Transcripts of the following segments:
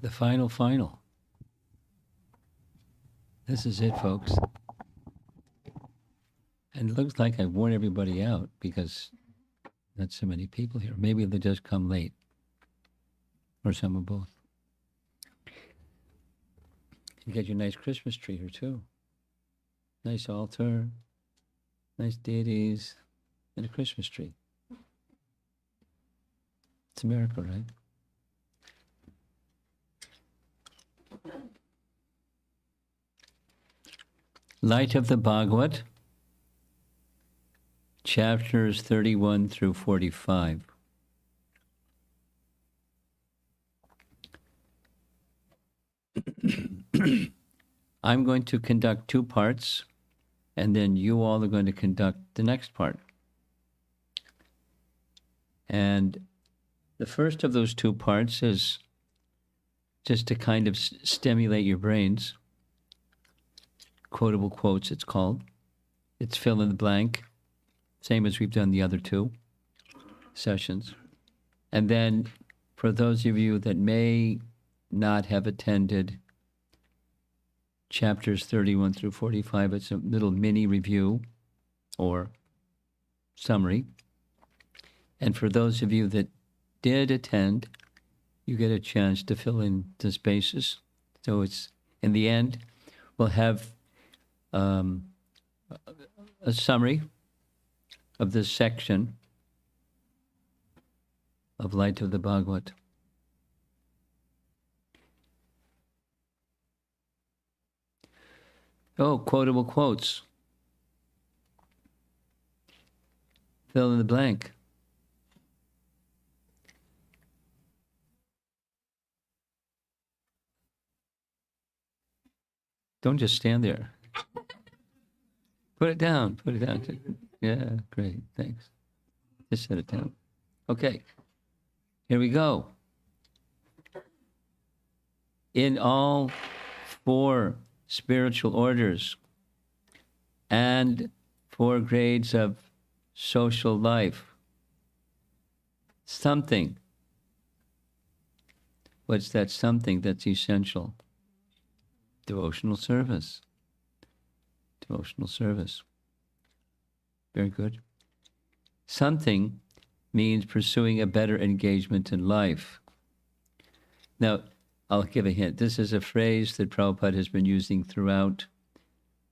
The final. This is it, folks. And it looks like I've worn everybody out because not so many people here. Maybe they just come late. Or some of both. You get your nice Christmas tree here too. Nice altar, nice deities, and a Christmas tree. It's a miracle, right? Light of the Bhagavad, chapters 31 through 45. I'm going to conduct two parts, and then you all are going to conduct the next part. And the first of those two parts is just to kind of stimulate your brains. Quotable quotes, it's called. It's fill in the blank, same as we've done the other two sessions. And then for those of you that may not have attended chapters 31 through 45, it's a little mini review or summary. And for those of you that did attend, you get a chance to fill in the spaces. So it's, in the end, we'll have a summary of this section of Light of the Bhagavad. Oh, quotable quotes. Fill in the blank. Don't just stand there. Put it down. Put it down. Yeah, great. Thanks. Just set it down. Okay. Here we go. In all four spiritual orders and four grades of social life, something. What's that something that's essential? Devotional service. Devotional service. Very good. Something means pursuing a better engagement in life. Now, I'll give a hint. This is a phrase that Prabhupada has been using throughout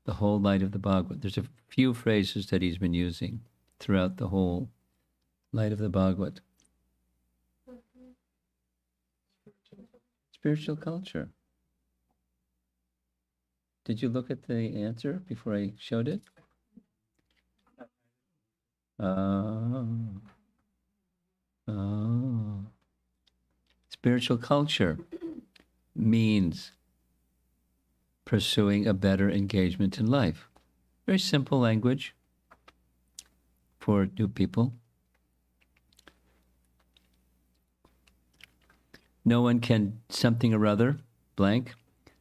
the whole Light of the Bhagavad. There's a few phrases that he's been using throughout the whole Light of the Bhagavad. Spiritual culture. Did you look at the answer before I showed it? Oh. Spiritual culture means pursuing a better engagement in life. Very simple language for new people. No one can something or other, blank,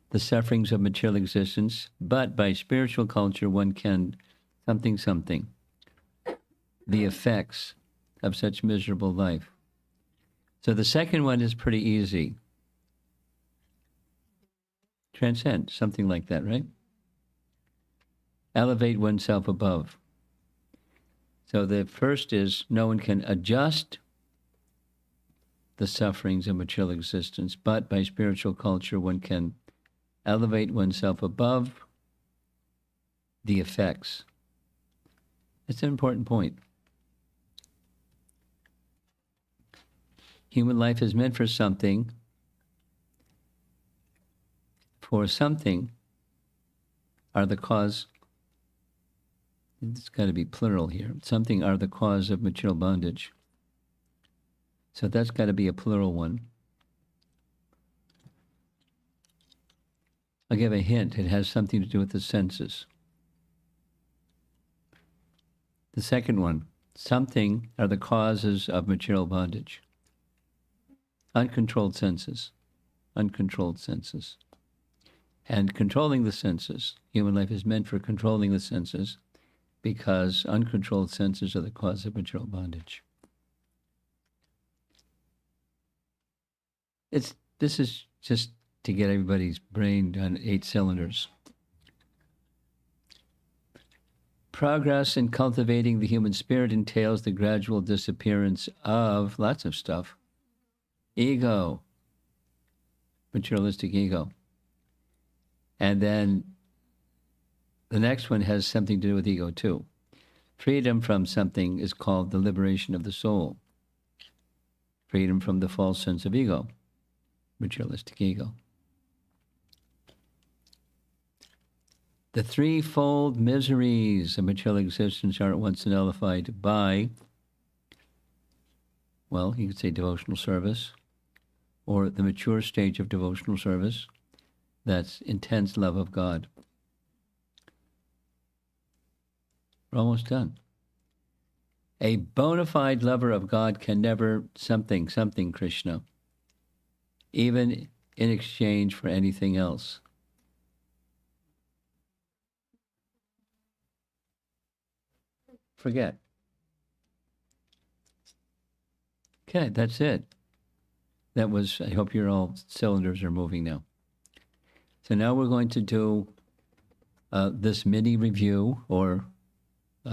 the sufferings of material existence, but by spiritual culture one can something, the effects of such miserable life. So the second one is pretty easy. Transcend, something like that, right? Elevate oneself above. So the first is no one can adjust the sufferings of material existence, but by spiritual culture one can elevate oneself above the effects. It's an important point. Human life is meant for something. For something are the cause, it's got to be plural here, something are the cause of material bondage. So that's got to be a plural one. I'll give a hint. It has something to do with the senses. The second one, something are the causes of material bondage. Uncontrolled senses. Uncontrolled senses. And controlling the senses. Human life is meant for controlling the senses because uncontrolled senses are the cause of material bondage. It's this is just to get everybody's brain on 8 cylinders. Progress in cultivating the human spirit entails the gradual disappearance of lots of stuff. Ego, materialistic ego. And then the next one has something to do with ego too. Freedom from something is called the liberation of the soul. Freedom from the false sense of ego, materialistic ego. The threefold miseries of material existence are at once nullified by, well, you could say devotional service, or the mature stage of devotional service. That's intense love of God. We're almost done. A bona fide lover of God can never something Krishna, even in exchange for anything else. Forget. Okay, that's it. That was, I hope your all cylinders are moving now. So now we're going to do this mini review or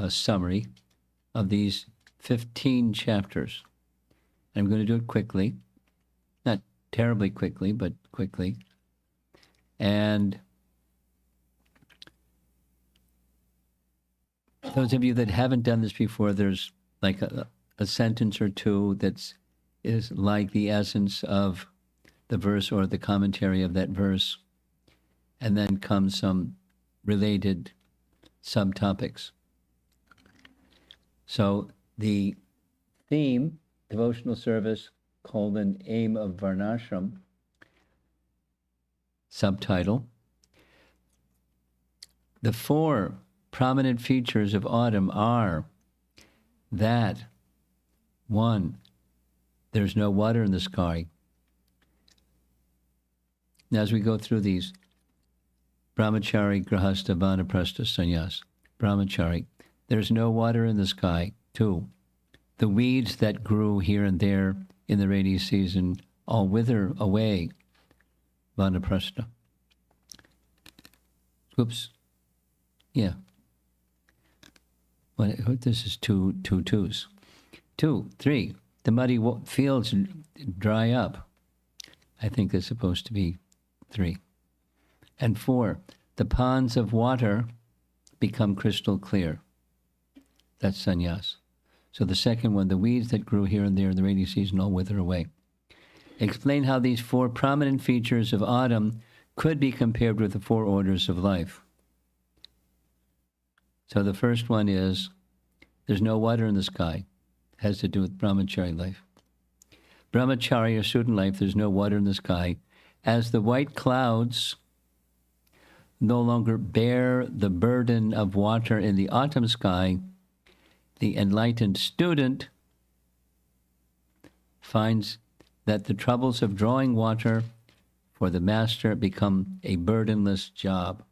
summary of these 15 chapters. I'm going to do it quickly. Not terribly quickly, but quickly. And those of you that haven't done this before, there's like a sentence or two that is like the essence of the verse or the commentary of that verse. And then comes some related subtopics. So the theme, devotional service, aim of Varnashram, subtitle, the 4 prominent features of autumn are that, 1, there's no water in the sky. Now as we go through these, brahmachari, grahastha, vanaprastha, sannyas. Brahmachari, there's no water in the sky. 2, the weeds that grew here and there in the rainy season all wither away. Vanaprastha. Oops. Yeah. What this is two twos. 2, 3, the muddy fields dry up. I think it's supposed to be 3. And 4, the ponds of water become crystal clear. That's sannyas. So the second one, the weeds that grew here and there in the rainy season all wither away. Explain how these 4 prominent features of autumn could be compared with the 4 orders of life. So the first one is, there's no water in the sky. It has to do with brahmachari life. Brahmachari or student life, there's no water in the sky. As the white clouds no longer bear the burden of water in the autumn sky, the enlightened student finds that the troubles of drawing water for the master become a burdenless job.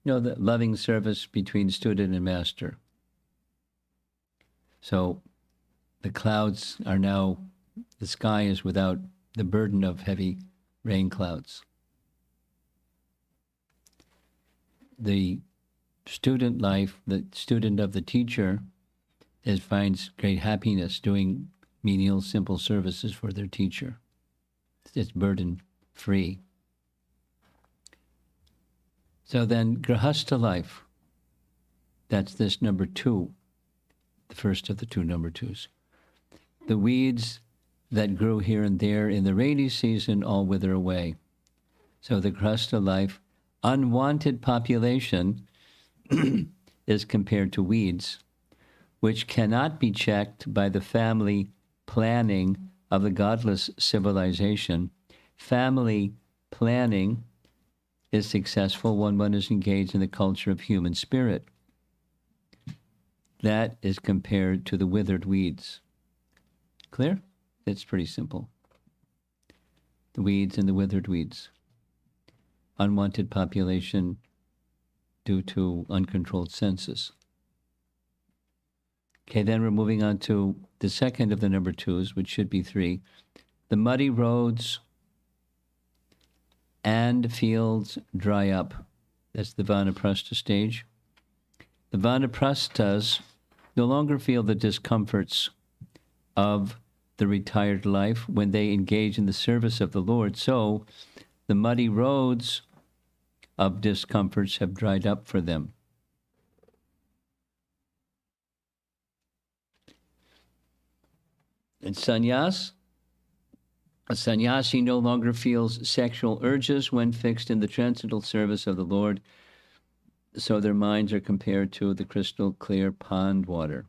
You know, the loving service between student and master. So the clouds are now, the sky is without the burden of heavy rain clouds. The student life, the student of the teacher, finds great happiness doing menial, simple services for their teacher. It's burden-free. So then, grahastha life, that's this number 2, the first of the 2 number 2s. The weeds that grew here and there in the rainy season all wither away. So the grahastha life, unwanted population is compared to weeds, which cannot be checked by the family planning of the godless civilization. Family planning is successful when one is engaged in the culture of human spirit. That is compared to the withered weeds. Clear? It's pretty simple. The weeds and the withered weeds. Unwanted population due to uncontrolled senses. Okay, then we're moving on to the second of the number 2s, which should be 3. The muddy roads and fields dry up. That's the vanaprastha stage. The vanaprasthas no longer feel the discomforts of the retired life when they engage in the service of the Lord. So the muddy roads of discomforts have dried up for them. And sannyas, a sannyasi no longer feels sexual urges when fixed in the transcendental service of the Lord, so their minds are compared to the crystal clear pond water.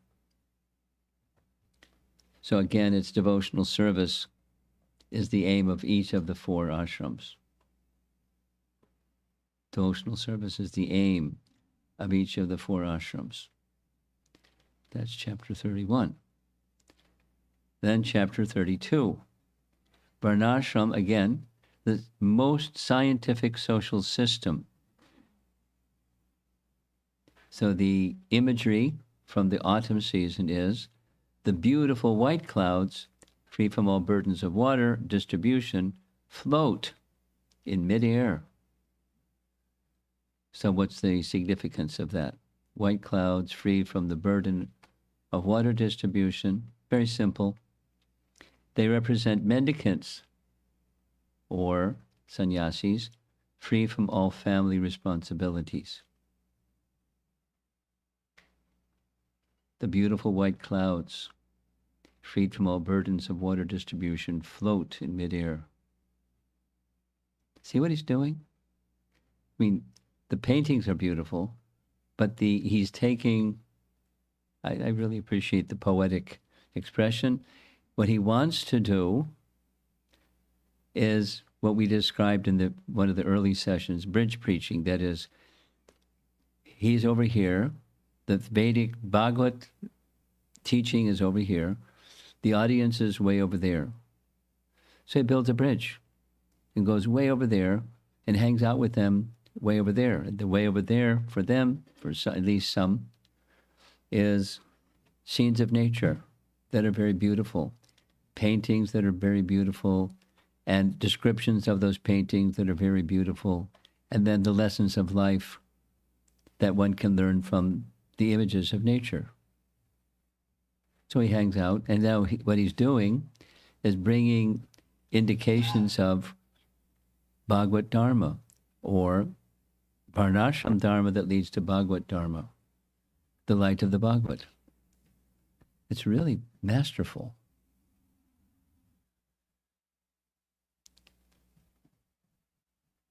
So again, it's devotional service is the aim of each of the 4 ashrams. Devotional service is the aim of each of the 4 ashrams. That's chapter 31. Then chapter 32. Varnashram, again, the most scientific social system. So the imagery from the autumn season is the beautiful white clouds, free from all burdens of water distribution, float in midair. So what's the significance of that? White clouds free from the burden of water distribution. Very simple. They represent mendicants or sannyasis, free from all family responsibilities. The beautiful white clouds, freed from all burdens of water distribution, float in midair. See what he's doing? I mean, the paintings are beautiful, but he's taking, I really appreciate the poetic expression. What he wants to do is what we described in one of the early sessions, bridge preaching. That is, he's over here, the Vedic Bhagavat teaching is over here, the audience is way over there. So he builds a bridge and goes way over there and hangs out with them way over there. And the way over there for them, at least some, is scenes of nature that are very beautiful, paintings that are very beautiful, and descriptions of those paintings that are very beautiful, and then the lessons of life that one can learn from the images of nature. So he hangs out, and now what he's doing is bringing indications of Bhagavad Dharma, or Varnashram Dharma that leads to Bhagavad Dharma, the light of the Bhagavad. It's really masterful.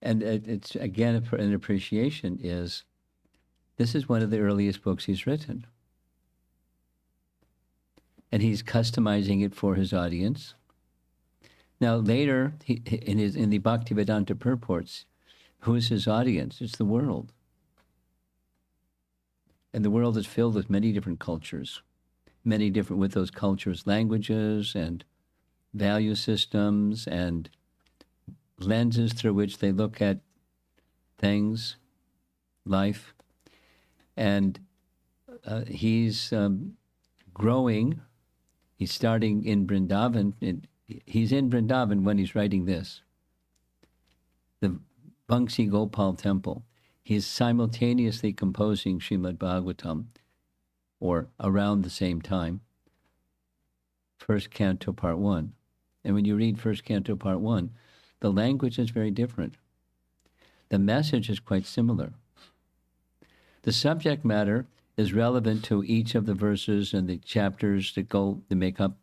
And it's, again, an appreciation is, this is one of the earliest books he's written. And he's customizing it for his audience. Now later, in the Bhaktivedanta purports, who is his audience? It's the world. And the world is filled with many different cultures, with those cultures, languages and value systems and lenses through which they look at things, life. And he's growing. He's starting in Vrindavan. He's in Vrindavan when he's writing this. The Bangsi Gopal Temple. He's simultaneously composing Srimad Bhagavatam, or around the same time, First Canto, Part 1. And when you read First Canto, Part 1, the language is very different. The message is quite similar. The subject matter is relevant to each of the verses and the chapters that make up,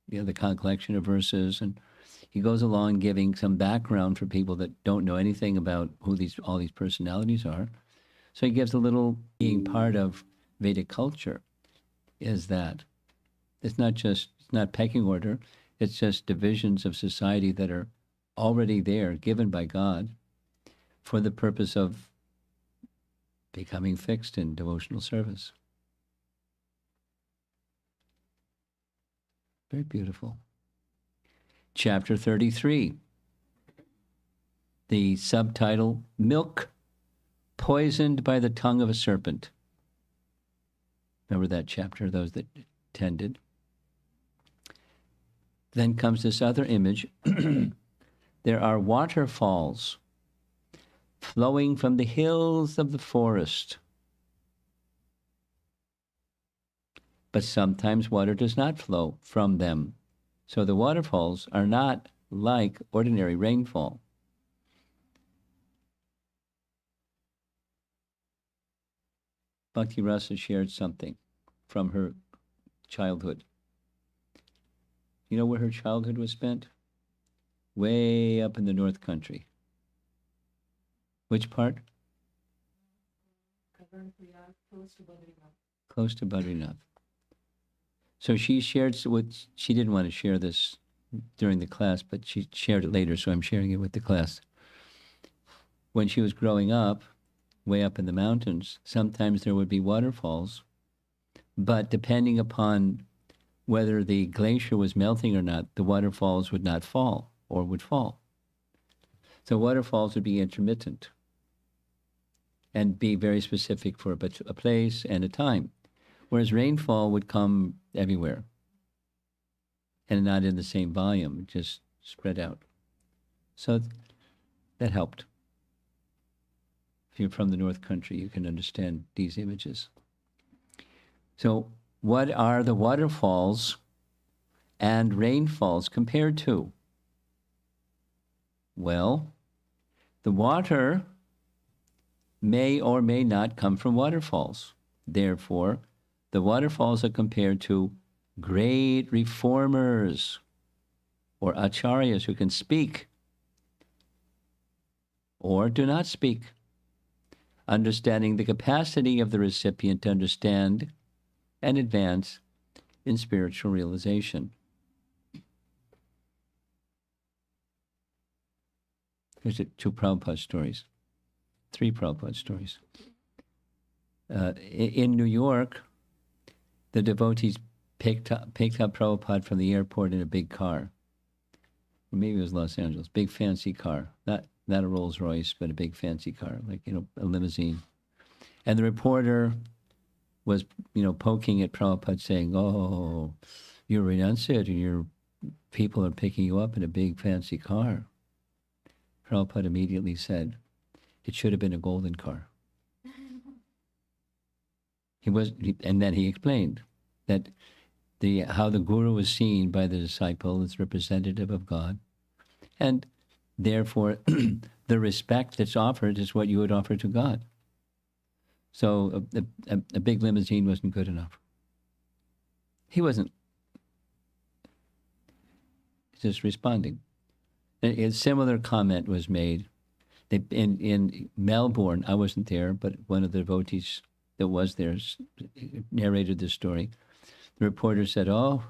the collection of verses. And he goes along giving some background for people that don't know anything about who all these personalities are. So he gives a little, being part of Vedic culture is that it's not pecking order, it's just divisions of society that are already there, given by God, for the purpose of becoming fixed in devotional service. Very beautiful. Chapter 33. The subtitle, Milk Poisoned by the Tongue of a Serpent. Remember that chapter, those that attended. Then comes this other image. There are waterfalls flowing from the hills of the forest. But sometimes water does not flow from them. So the waterfalls are not like ordinary rainfall. Bhakti Rasa shared something from her childhood. You know where her childhood was spent? Way up in the North Country. Which part? Close to Badrinath. So she shared what she didn't want to share this during the class, but she shared it later, so I'm sharing it with the class. When she was growing up, way up in the mountains, sometimes there would be waterfalls, but depending upon whether the glacier was melting or not, the waterfalls would not fall or would fall. So waterfalls would be intermittent and be very specific for a place and a time, whereas rainfall would come everywhere and not in the same volume, just spread out. So that helped. If you're from the North Country, you can understand these images. So what are the waterfalls and rainfalls compared to? Well, the water may or may not come from waterfalls. Therefore, the waterfalls are compared to great reformers or acharyas who can speak or do not speak, understanding the capacity of the recipient to understand and advance in spiritual realization. Here's 2 Prabhupada stories, 3 Prabhupada stories. In New York, the devotees picked up Prabhupada from the airport in a big car. Or maybe it was Los Angeles, big fancy car. Not a Rolls Royce, but a big fancy car, like, a limousine. And the reporter was, poking at Prabhupada saying, "Oh, you're renunciate and your people are picking you up in a big fancy car." Prabhupada immediately said, "It should have been a golden car." And then he explained that how the guru was seen by the disciple as representative of God, and therefore the respect that's offered is what you would offer to God. So a big limousine wasn't good enough. He wasn't just responding. A similar comment was made in Melbourne. I wasn't there, but one of the devotees that was there narrated this story. The reporter said, "Oh,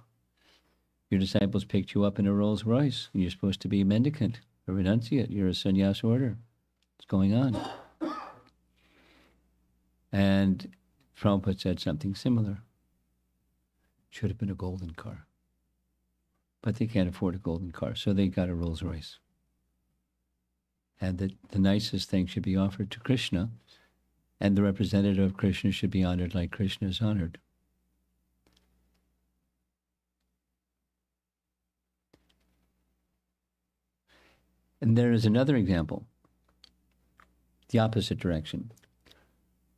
your disciples picked you up in a Rolls Royce. You're supposed to be a mendicant, a renunciate. You're a sannyas order. What's going on?" And Prabhupada said something similar. Should have been a golden car. But they can't afford a golden car, so they got a Rolls Royce. And the nicest thing should be offered to Krishna, and the representative of Krishna should be honored like Krishna is honored. And there is another example, the opposite direction.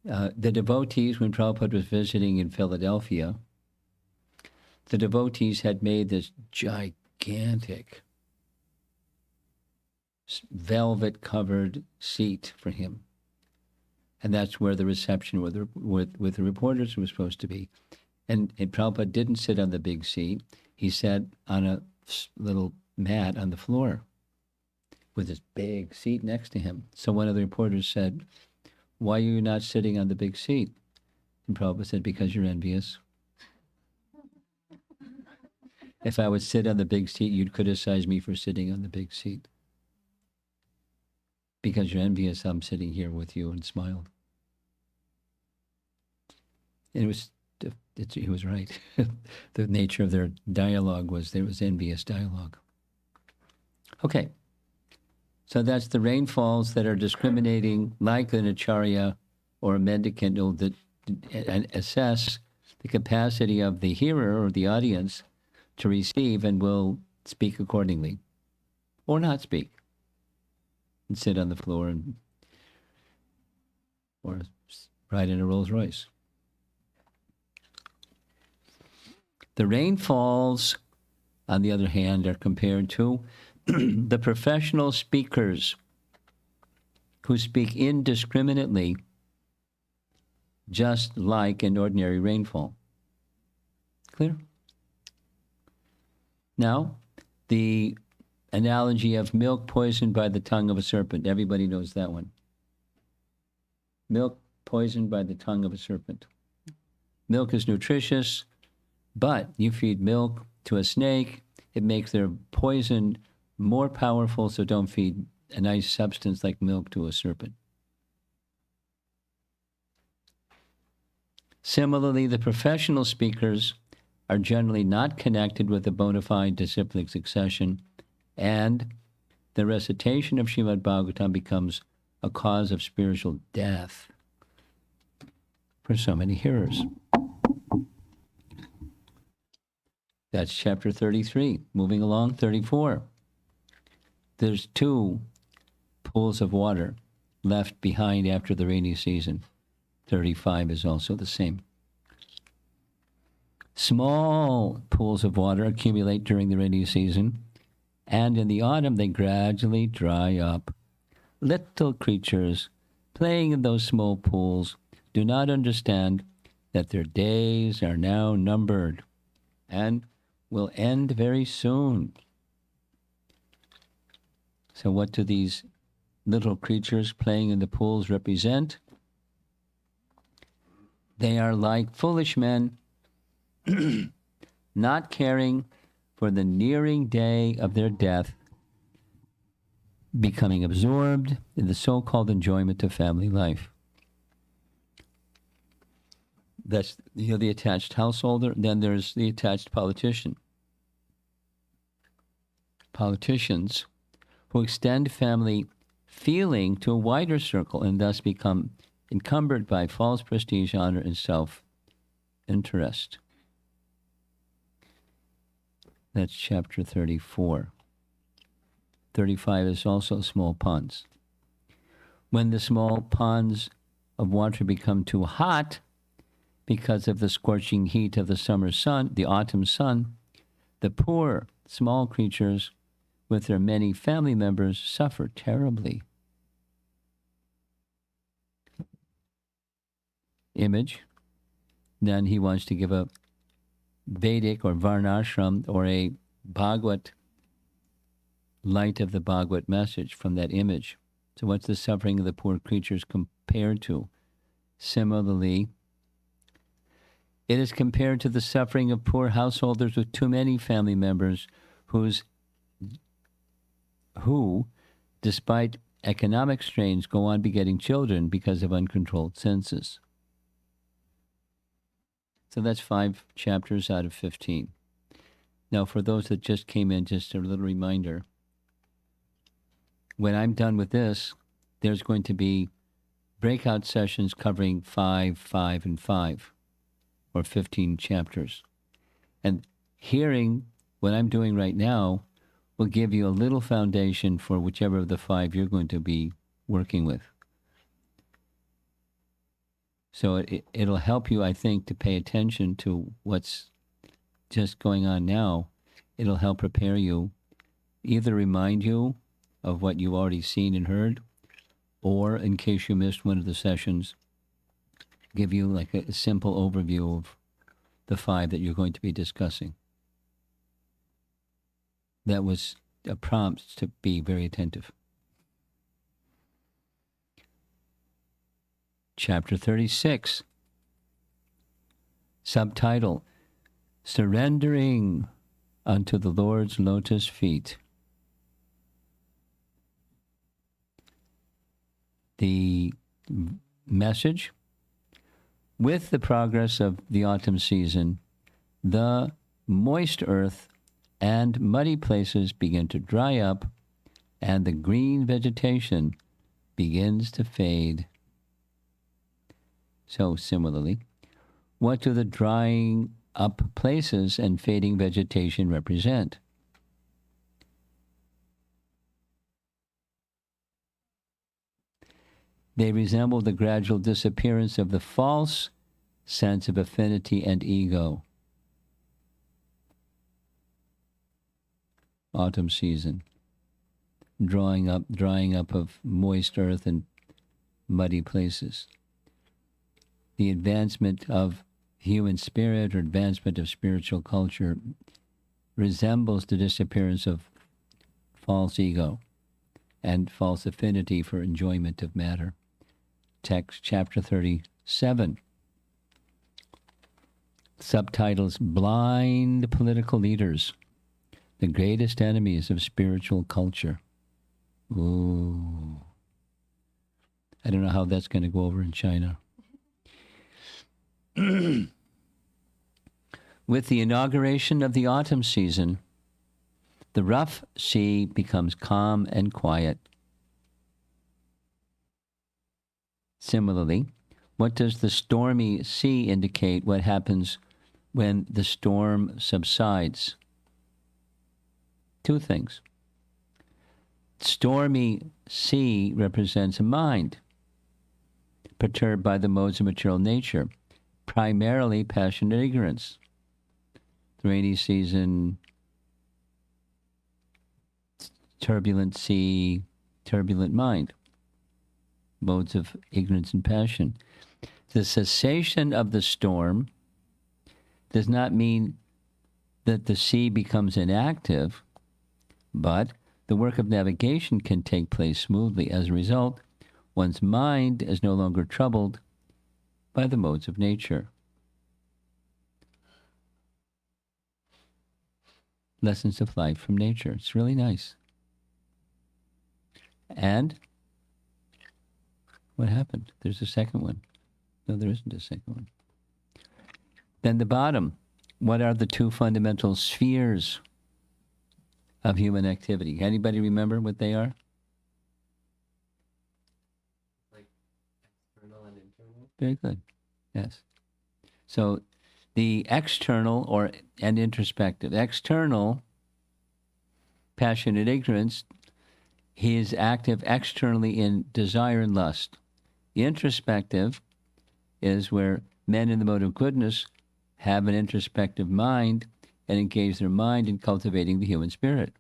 The devotees, when Prabhupada was visiting in Philadelphia, the devotees had made this gigantic velvet-covered seat for him. And that's where the reception with the reporters was supposed to be. And Prabhupada didn't sit on the big seat. He sat on a little mat on the floor with this big seat next to him. So one of the reporters said, "Why are you not sitting on the big seat?" And Prabhupada said, "Because you're envious. If I would sit on the big seat, you'd criticize me for sitting on the big seat. Because you're envious, I'm sitting here with you," and smiled. And he was right. The nature of their dialogue there was envious dialogue. Okay. So that's the rainfalls that are discriminating, like an acharya or a mendicant, that assess the capacity of the hearer or the audience to receive and will speak accordingly, or not speak, and sit on the floor and or ride in a Rolls Royce. The rainfalls, on the other hand, are compared to the professional speakers who speak indiscriminately, just like an ordinary rainfall. Clear? Now, the analogy of milk poisoned by the tongue of a serpent. Everybody knows that one. Milk poisoned by the tongue of a serpent. Milk is nutritious, but you feed milk to a snake, it makes their poison more powerful, so don't feed a nice substance like milk to a serpent. Similarly, the professional speakers are generally not connected with a bona fide disciplic succession, and the recitation of Srimad Bhagavatam becomes a cause of spiritual death for so many hearers. That's chapter 33. Moving along, 34. There's 2 pools of water left behind after the rainy season. 35 is also the same. Small pools of water accumulate during the rainy season, and in the autumn they gradually dry up. Little creatures playing in those small pools do not understand that their days are now numbered and will end very soon. So what do these little creatures playing in the pools represent? They are like foolish men, not caring for the nearing day of their death, becoming absorbed in the so-called enjoyment of family life. That's the attached householder. Then there's the attached politician. Politicians who extend family feeling to a wider circle and thus become encumbered by false prestige, honor, and self-interest. That's chapter 34. 35 is also small ponds. When the small ponds of water become too hot because of the scorching heat of the summer sun, the autumn sun, the poor small creatures with their many family members suffer terribly. Image. Then he wants to give a Vedic or Varnashram or a Bhagavat, light of the Bhagavat message from that image. So what's the suffering of the poor creatures compared to? Similarly, it is compared to the suffering of poor householders with too many family members who, despite economic strains, go on begetting children because of uncontrolled senses. So that's 5 chapters out of 15. Now, for those that just came in, just a little reminder. When I'm done with this, there's going to be breakout sessions covering 5, 5, and 5, or 15 chapters. And hearing what I'm doing right now will give you a little foundation for whichever of the 5 you're going to be working with. So it'll help you, I think, to pay attention to what's just going on now. It'll help prepare you, either remind you of what you've already seen and heard, or in case you missed one of the sessions, give you like a simple overview of the 5 that you're going to be discussing. That was a prompt to be very attentive. Chapter 36. Subtitle, Surrendering unto the Lord's Lotus Feet. The message: with the progress of the autumn season, the moist earth and muddy places begin to dry up, and the green vegetation begins to fade. So similarly, what do the drying up places and fading vegetation represent? They resemble the gradual disappearance of the false sense of affinity and ego. Autumn season. Drying up of moist earth and muddy places. The advancement of human spirit or advancement of spiritual culture resembles the disappearance of false ego and false affinity for enjoyment of matter. Text, chapter 37. Subtitles, Blind Political Leaders, the Greatest Enemies of Spiritual Culture. Ooh. I don't know how that's going to go over in China. With the inauguration of the autumn season, the rough sea becomes calm and quiet. Similarly, what does the stormy sea indicate? What happens when the storm subsides? Two things. Stormy sea represents a mind perturbed by the modes of material nature, primarily passion and ignorance. The rainy season, turbulent sea, turbulent mind, modes of ignorance and passion. The cessation of the storm does not mean that the sea becomes inactive, but the work of navigation can take place smoothly. As a result, one's mind is no longer troubled by the modes of nature. Lessons of life from nature. It's really nice. And what happened? There's a second one. No, there isn't a second one. Then the bottom. What are the two fundamental spheres of human activity? Anybody remember what they are? Like external and internal? Very good. Yes. So the external and introspective. External, passion and ignorance, he is active externally in desire and lust. The introspective is where men in the mode of goodness have an introspective mind and engage their mind in cultivating the human spirit.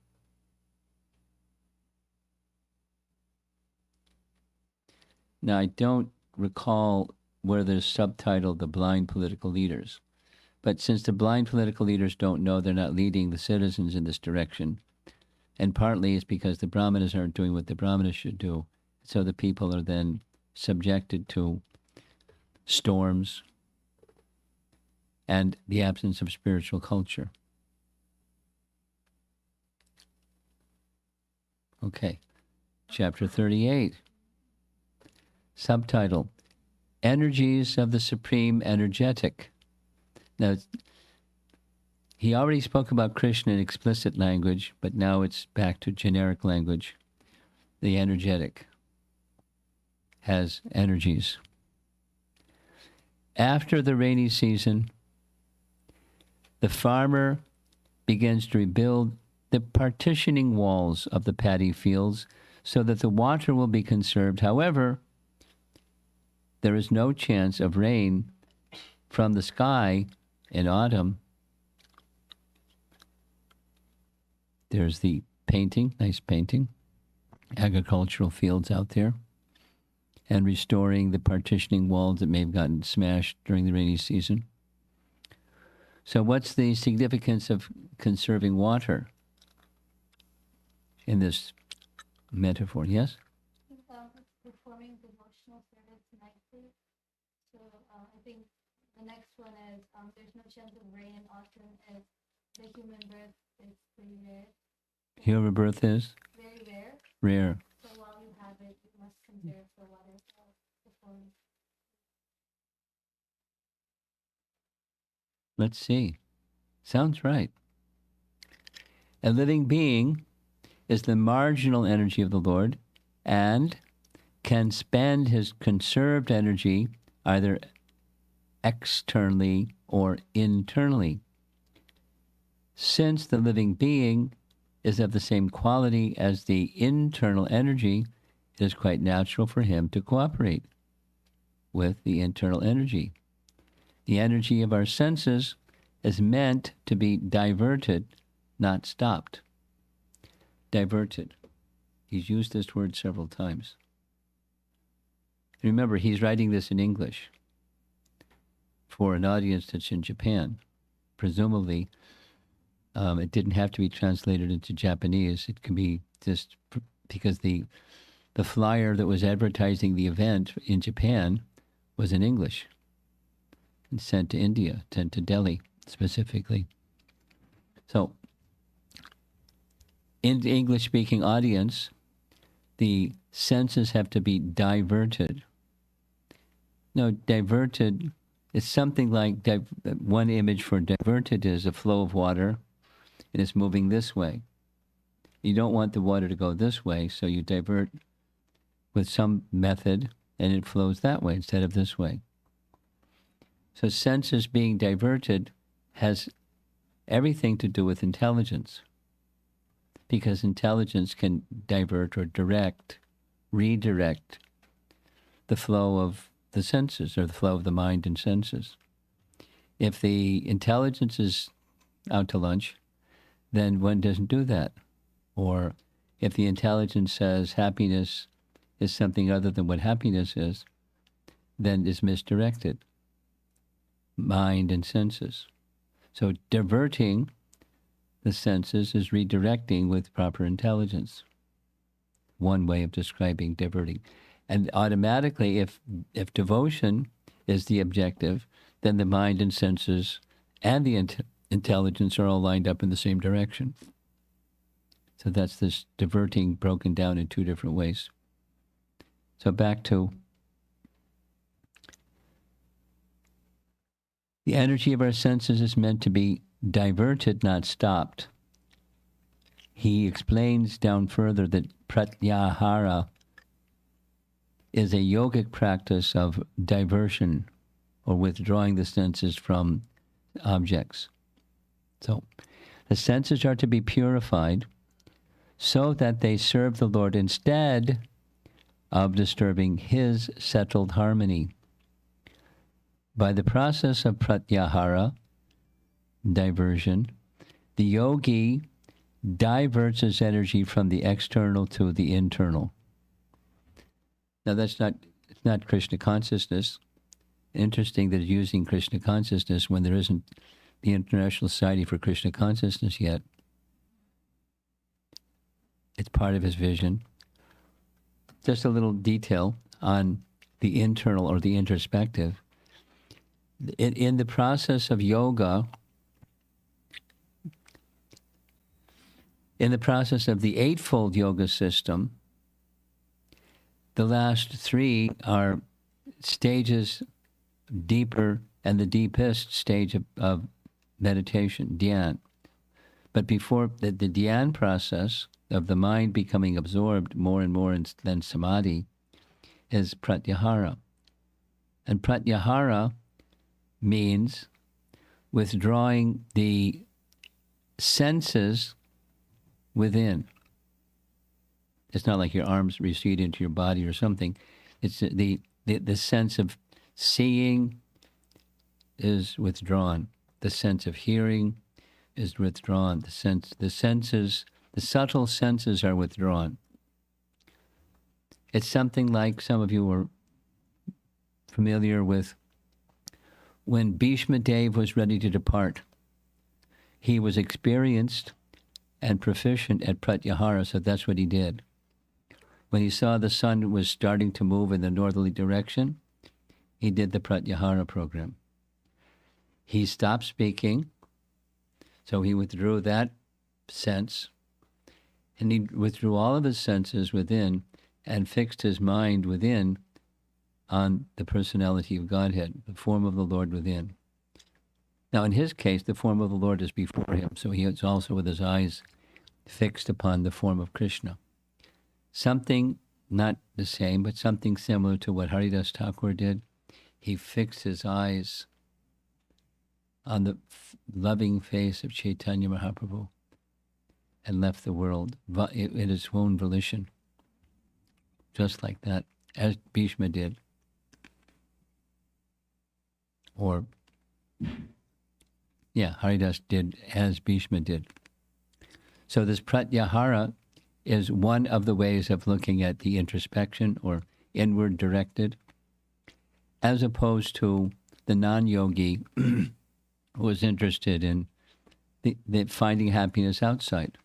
Now, I don't recall where there's subtitled The Blind Political Leaders. But since the blind political leaders don't know, they're not leading the citizens in this direction. And partly it's because the brahmanas aren't doing what the brahmanas should do. So the people are then subjected to storms and the absence of spiritual culture. Okay, chapter 38. Subtitle, Energies of the Supreme Energetic. Now, he already spoke about Krishna in explicit language, but now it's back to generic language. The energetic has energies. After the rainy season, the farmer begins to rebuild the partitioning walls of the paddy fields so that the water will be conserved. However, there is no chance of rain from the sky in autumn. There's the painting, nice painting, agricultural fields out there, and restoring the partitioning walls that may have gotten smashed during the rainy season. So what's the significance of conserving water in this metaphor? Yes? Performing devotional service nightly. So I think the next one is there's no chance of rain in autumn as the human birth is pretty rare. Human birth is? Very rare. Rare. So while you have it, you must conserve the water performance. Let's see. Sounds right. A living being is the marginal energy of the Lord and can spend his conserved energy either externally or internally. Since the living being is of the same quality as the internal energy, it is quite natural for him to cooperate with the internal energy. The energy of our senses is meant to be diverted, not stopped. Diverted. He's used this word several times. Remember, he's writing this in English for an audience that's in Japan. Presumably, it didn't have to be translated into Japanese. It can be just because the flyer that was advertising the event in Japan was in English and sent to India, sent to Delhi specifically. So, in the English-speaking audience, the senses have to be diverted. No, diverted is something like, one image for diverted is a flow of water, and it's moving this way. You don't want the water to go this way, so you divert with some method, and it flows that way instead of this way. So senses being diverted has everything to do with intelligence, because intelligence can divert or redirect the flow of the senses, or the flow of the mind and senses. If the intelligence is out to lunch, then one doesn't do that. Or if the intelligence says happiness is something other than what happiness is, then it's misdirected. Mind and senses. So diverting the senses is redirecting with proper intelligence. One way of describing diverting. And automatically, if devotion is the objective, then the mind and senses and the intelligence are all lined up in the same direction. So that's this diverting broken down in two different ways. So back to the energy of our senses is meant to be diverted, not stopped. He explains down further that pratyahara is a yogic practice of diversion or withdrawing the senses from objects. So the senses are to be purified so that they serve the Lord instead of disturbing his settled harmony. By the process of pratyahara, diversion, the yogi diverts his energy from the external to the internal. Now it's not Krishna consciousness. Interesting that it's using Krishna consciousness when there isn't the International Society for Krishna Consciousness yet. It's part of his vision. Just a little detail on the internal or the introspective. In the process of yoga, in the process of the Eightfold Yoga system, the last three are stages deeper, and the deepest stage of meditation, dhyan. But before the dhyan process of the mind becoming absorbed more and more in then samadhi is pratyahara. And pratyahara means withdrawing the senses within. It's not like your arms recede into your body or something. It's the sense of seeing is withdrawn. The sense of hearing is withdrawn. The subtle senses are withdrawn. It's something like some of you are familiar with when Bhishma Dev was ready to depart. He was experienced and proficient at pratyahara, so that's what he did. When he saw the sun was starting to move in the northerly direction, he did the pratyahara program. He stopped speaking, so he withdrew that sense, and he withdrew all of his senses within and fixed his mind within on the personality of Godhead, the form of the Lord within. Now, in his case, the form of the Lord is before him, so he is also with his eyes fixed upon the form of Krishna. Something, not the same, but something similar to what Haridas Thakur did. He fixed his eyes on the loving face of Chaitanya Mahaprabhu and left the world in his own volition. just like that, as Bhishma did. Or, yeah, Haridas did as Bhishma did. So this pratyahara is one of the ways of looking at the introspection or inward directed, as opposed to the non-yogi who is interested in the finding happiness outside.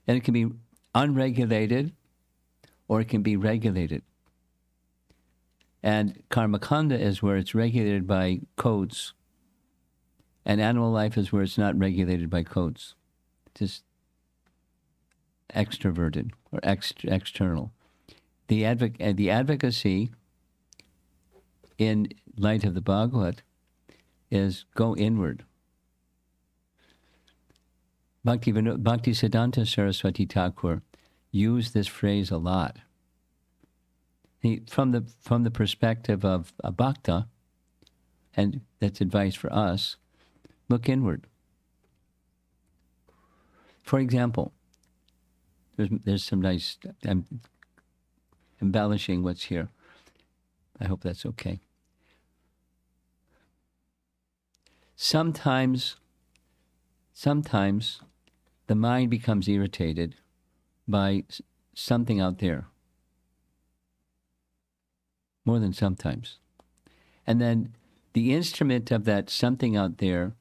And it can be unregulated or it can be regulated. And karmakanda is where it's regulated by codes. And animal life is where it's not regulated by codes. Just extroverted or external. The advocacy in light of the Bhagavad is go inward. Bhaktisiddhanta Saraswati Thakur used this phrase a lot. From the perspective of a bhakta, and that's advice for us, look inward. For example, there's some nice, I'm embellishing what's here. I hope that's okay. Sometimes the mind becomes irritated by something out there. More than sometimes. And then the instrument of that something out there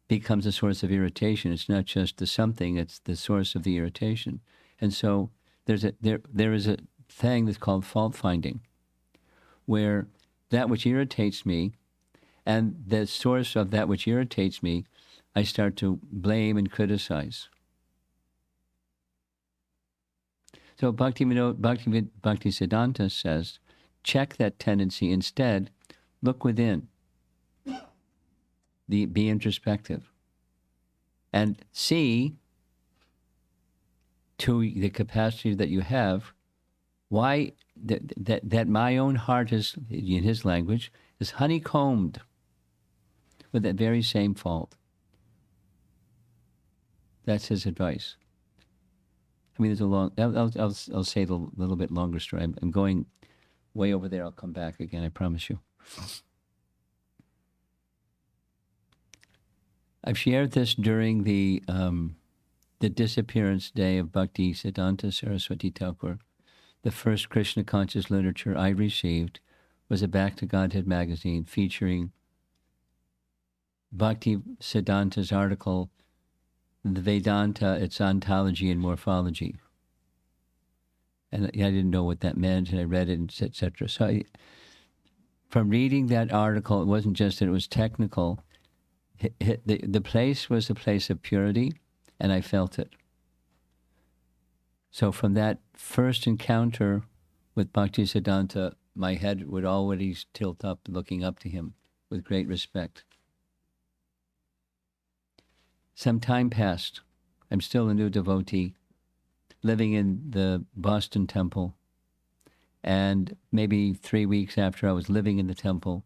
becomes a source of irritation. It's not just the something, it's the source of the irritation. And so there is a thing that's called fault finding, where that which irritates me and the source of that which irritates me, I start to blame and criticize. So Bhaktisiddhanta says, check that tendency. Instead, look within. Be introspective. And see, to the capacity that you have, why that my own heart is, in his language, is honeycombed with that very same fault. That's his advice. I mean, there's a long, I'll say a little bit longer story. I'm going way over there. I'll come back again, I promise you. I've shared this during the disappearance day of Bhaktisiddhanta Saraswati Thakur. The first Krishna conscious literature I received was a Back to Godhead magazine featuring Bhaktisiddhanta's article, The Vedanta, Its Ontology and Morphology. And I didn't know what that meant, and I read it, etc. So from reading that article, it wasn't just that it was technical. The place was a place of purity, and I felt it. So from that first encounter with Bhaktisiddhanta, my head would always tilt up, looking up to him with great respect. Some time passed. I'm still a new devotee, living in the Boston temple. And maybe 3 weeks after I was living in the temple,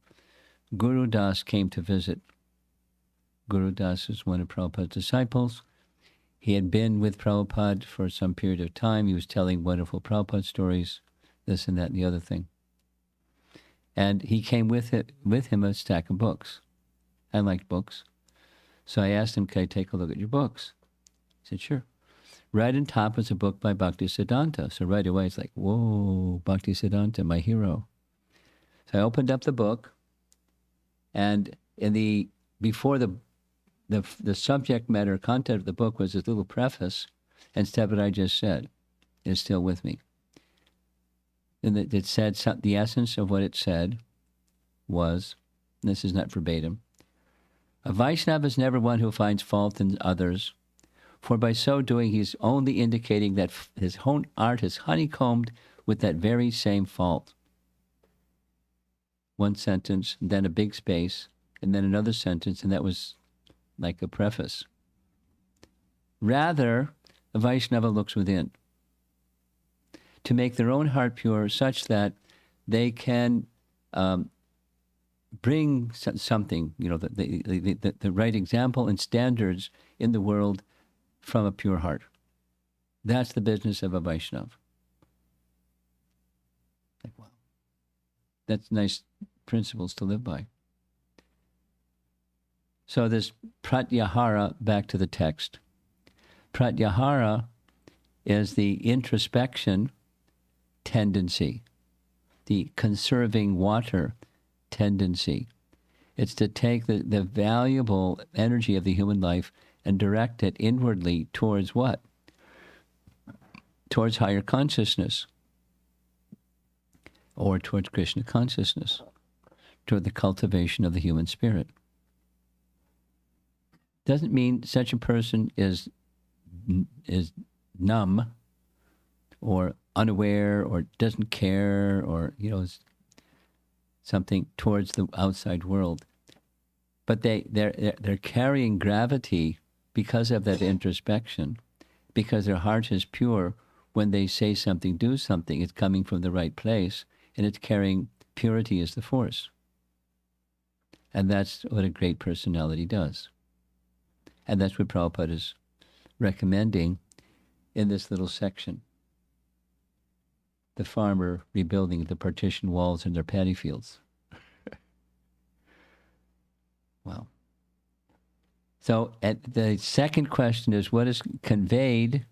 Guru Das came to visit. Guru Das is one of Prabhupada's disciples. He had been with Prabhupada for some period of time. He was telling wonderful Prabhupada stories, this and that and the other thing. And he came with him a stack of books. I liked books. So I asked him, can I take a look at your books? He said, sure. Right on top was a book by Bhaktisiddhanta. So right away it's like, whoa, Bhaktisiddhanta, my hero. So I opened up the book, and before the subject matter content of the book was this little preface, and stuff that I just said is still with me. And it said, the essence of what it said was, and this is not verbatim, a Vaishnava is never one who finds fault in others, for by so doing he's only indicating that his own art is honeycombed with that very same fault. One sentence, then a big space, and then another sentence, and that was like a preface. Rather, a Vaishnava looks within to make their own heart pure such that they can bring something, the right example and standards in the world from a pure heart. That's the business of a Vaishnava. Like, wow. That's nice principles to live by. So this pratyahara, back to the text. Pratyahara is the introspection tendency, the conserving water tendency. It's to take the valuable energy of the human life and direct it inwardly towards what? Towards higher consciousness, or towards Krishna consciousness, toward the cultivation of the human spirit. Doesn't mean such a person is numb or unaware or doesn't care or, something towards the outside world. But they're carrying gravity because of that introspection, because their heart is pure. When they say something, do something, it's coming from the right place, and it's carrying purity as the force. And that's what a great personality does. And that's what Prabhupada is recommending in this little section. The farmer rebuilding the partition walls in their paddy fields. Wow. So the second question is, what is conveyed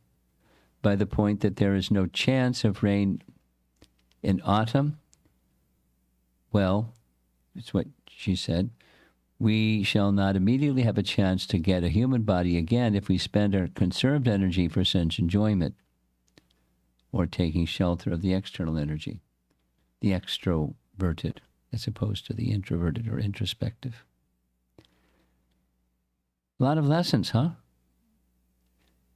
by the point that there is no chance of rain in autumn? Well, it's what she said. We shall not immediately have a chance to get a human body again if we spend our conserved energy for sense enjoyment or taking shelter of the external energy, the extroverted, as opposed to the introverted or introspective. A lot of lessons, huh?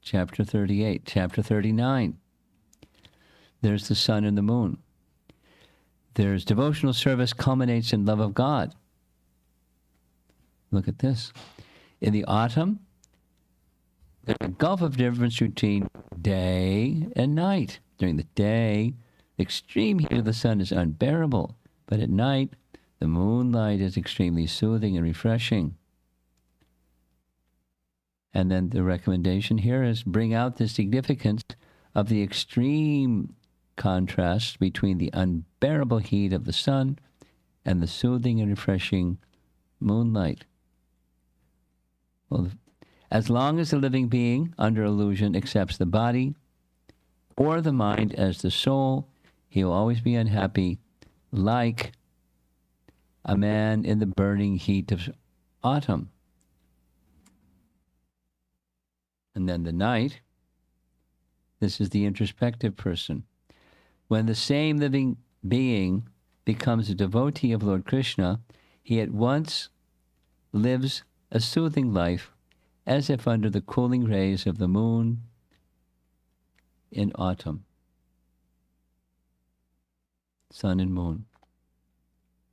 Chapter 38, chapter 39. There's the sun and the moon. There's devotional service culminates in love of God. Look at this. In the autumn, there's a gulf of difference between day and night. During the day, the extreme heat of the sun is unbearable, but at night, the moonlight is extremely soothing and refreshing. And then the recommendation here is bring out the significance of the extreme contrast between the unbearable heat of the sun and the soothing and refreshing moonlight. Well, as long as the living being, under illusion, accepts the body or the mind as the soul, he will always be unhappy, like a man in the burning heat of autumn. And then the night, this is the introspective person. When the same living being becomes a devotee of Lord Krishna, he at once lives a soothing life, as if under the cooling rays of the moon in autumn. Sun and moon.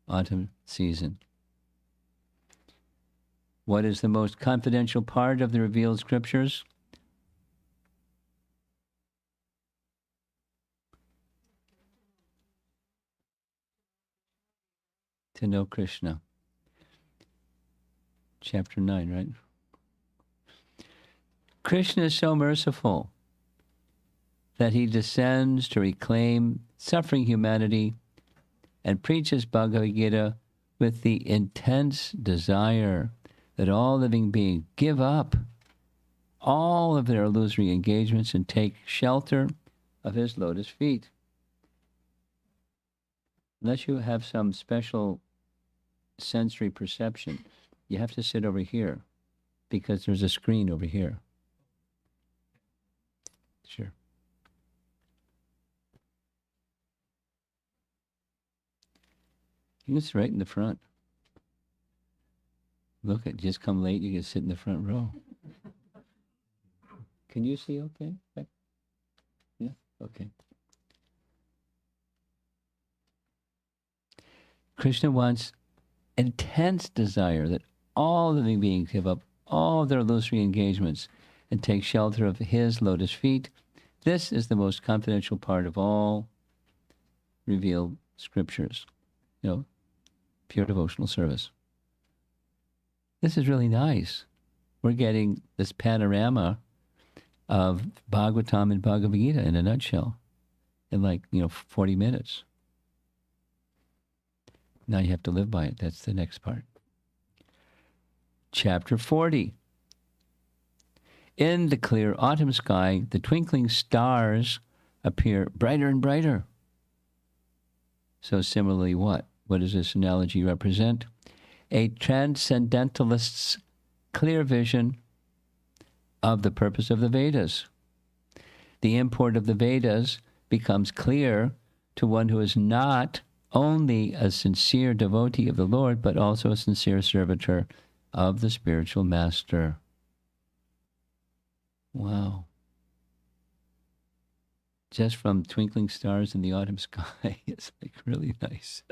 Autumn season. What is the most confidential part of the revealed scriptures? To know Krishna. Chapter 9, right? Krishna is so merciful that he descends to reclaim suffering humanity and preaches Bhagavad Gita with the intense desire that all living beings give up all of their illusory engagements and take shelter of his lotus feet. Unless you have some special sensory perception, you have to sit over here because there's a screen over here. Sure. You can sit right in the front. Look, at just come late, you can sit in the front row. Can you see okay? Yeah? Okay. Krishna wants intense desire that all living beings give up all their illusory engagements and take shelter of his lotus feet. This is the most confidential part of all revealed scriptures. Pure devotional service. This is really nice. We're getting this panorama of Bhagavatam and Bhagavad Gita in a nutshell in 40 minutes. Now you have to live by it. That's the next part. Chapter 40. In the clear autumn sky, the twinkling stars appear brighter and brighter. So similarly, what? What does this analogy represent? A transcendentalist's clear vision of the purpose of the Vedas. The import of the Vedas becomes clear to one who is not only a sincere devotee of the Lord, but also a sincere servitor of the spiritual master. Wow. Just from twinkling stars in the autumn sky, it's like really nice.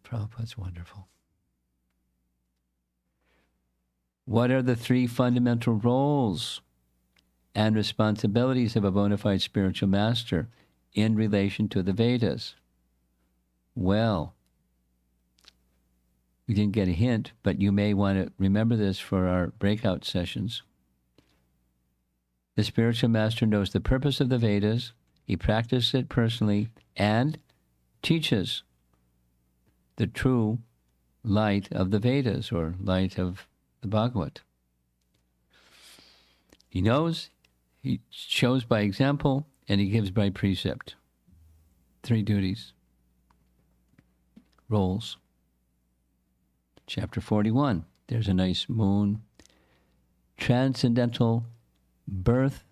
Prabhupada's wonderful. What are the three fundamental roles and responsibilities of a bona fide spiritual master in relation to the Vedas? Well, we didn't get a hint, but you may want to remember this for our breakout sessions. The spiritual master knows the purpose of the Vedas, he practices it personally, and teaches the true light of the Vedas, or light of the Bhagavata. He knows, he shows by example, and he gives by precept. Three duties. Roles. Chapter 41. There's a nice moon. Transcendental birth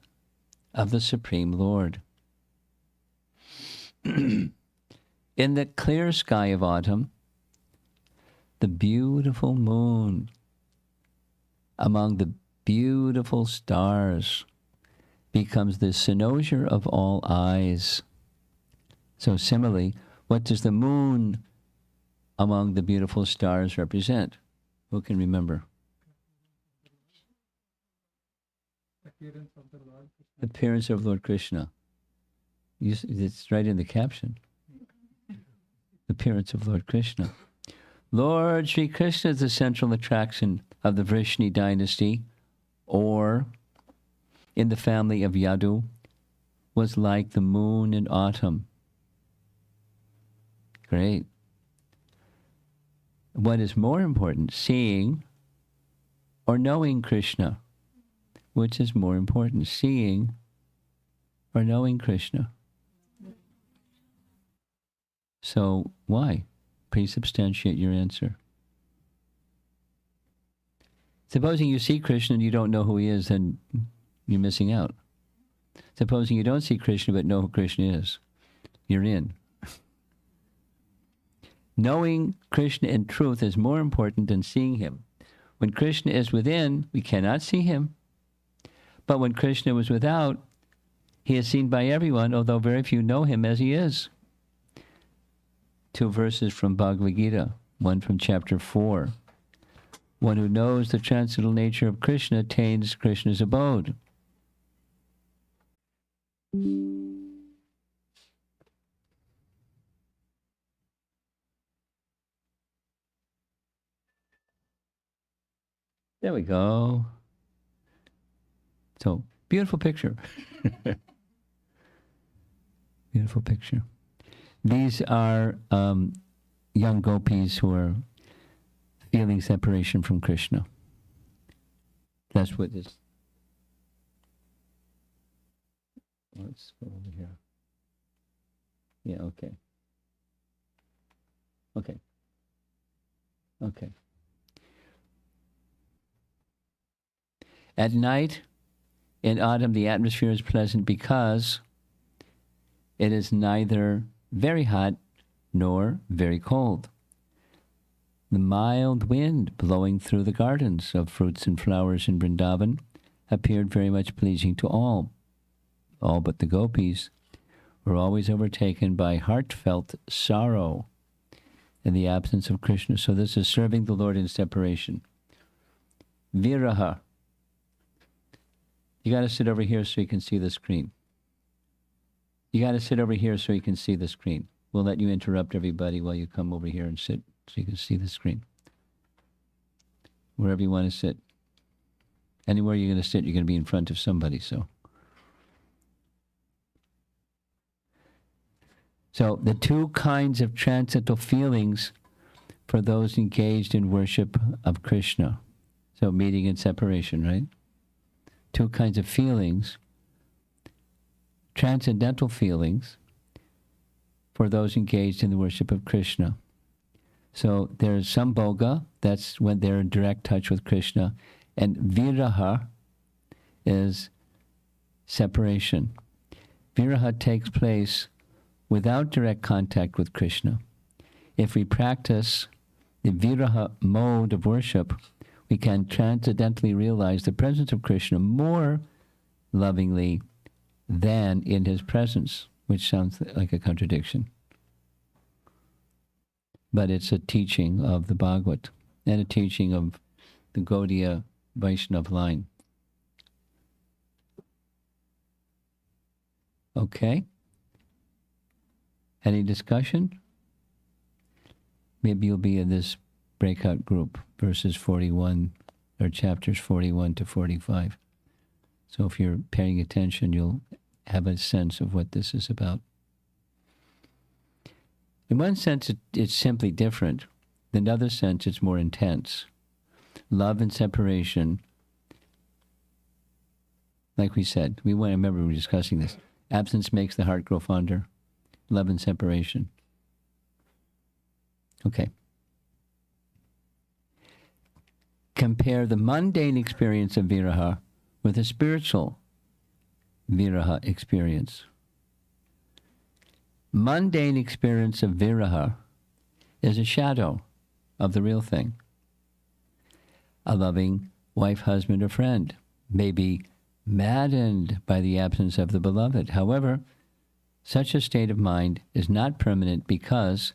of the Supreme Lord. In the clear sky of autumn, the beautiful moon among the beautiful stars becomes the cynosure of all eyes. So similarly, what does the moon among the beautiful stars represent? Who can remember? Appearance of the Lord Krishna. Appearance of Lord Krishna. It's right in the caption. Appearance of Lord Krishna. Lord Sri Krishna is the central attraction of the Vrishni dynasty, or in the family of Yadu, was like the moon in autumn. Great. What is more important, seeing or knowing Krishna? Which is more important, seeing or knowing Krishna? So why? Please substantiate your answer. Supposing you see Krishna and you don't know who he is, then you're missing out. Supposing you don't see Krishna but know who Krishna is, you're in. Knowing Krishna in truth is more important than seeing him. When Krishna is within, we cannot see him. But when Krishna was without, he is seen by everyone, although very few know him as he is. 2 verses from Bhagavad Gita, one from chapter 4. One who knows the transcendental nature of Krishna attains Krishna's abode. There we go. So, beautiful picture. Beautiful picture. These are young gopis who are feeling separation from Krishna. That's what this. Let's go over here. Yeah, okay. Okay. Okay. At night, in autumn, the atmosphere is pleasant because it is neither very hot nor very cold. The mild wind blowing through the gardens of fruits and flowers in Vrindavan appeared very much pleasing to all. All but the gopis were always overtaken by heartfelt sorrow in the absence of Krishna. So this is serving the Lord in separation. Viraha. You got to sit over here so you can see the screen. You got to sit over here so you can see the screen. We'll let you interrupt everybody while you come over here and sit so you can see the screen. Wherever you want to sit. Anywhere you're going to sit, you're going to be in front of somebody, so. So the two kinds of transcendental feelings for those engaged in worship of Krishna. So meeting and separation, right? Two kinds of feelings, transcendental feelings for those engaged in the worship of Krishna. So there's sambhoga, that's when they're in direct touch with Krishna, and viraha is separation. Viraha takes place without direct contact with Krishna. If we practice the viraha mode of worship, we can transcendently realize the presence of Krishna more lovingly than in his presence, which sounds like a contradiction. But it's a teaching of the Bhagavata and a teaching of the Gaudiya Vaishnava line. Okay? Any discussion? Maybe you'll be in this breakout group, verses 41, or chapters 41 to 45. So if you're paying attention, you'll have a sense of what this is about. In one sense, it's simply different. In another sense, it's more intense. Love and separation, like we said, I remember we were discussing this. Absence makes the heart grow fonder. Love and separation. Okay. Compare the mundane experience of viraha with a spiritual viraha experience. Mundane experience of viraha is a shadow of the real thing. A loving wife, husband, or friend may be maddened by the absence of the beloved. However, such a state of mind is not permanent because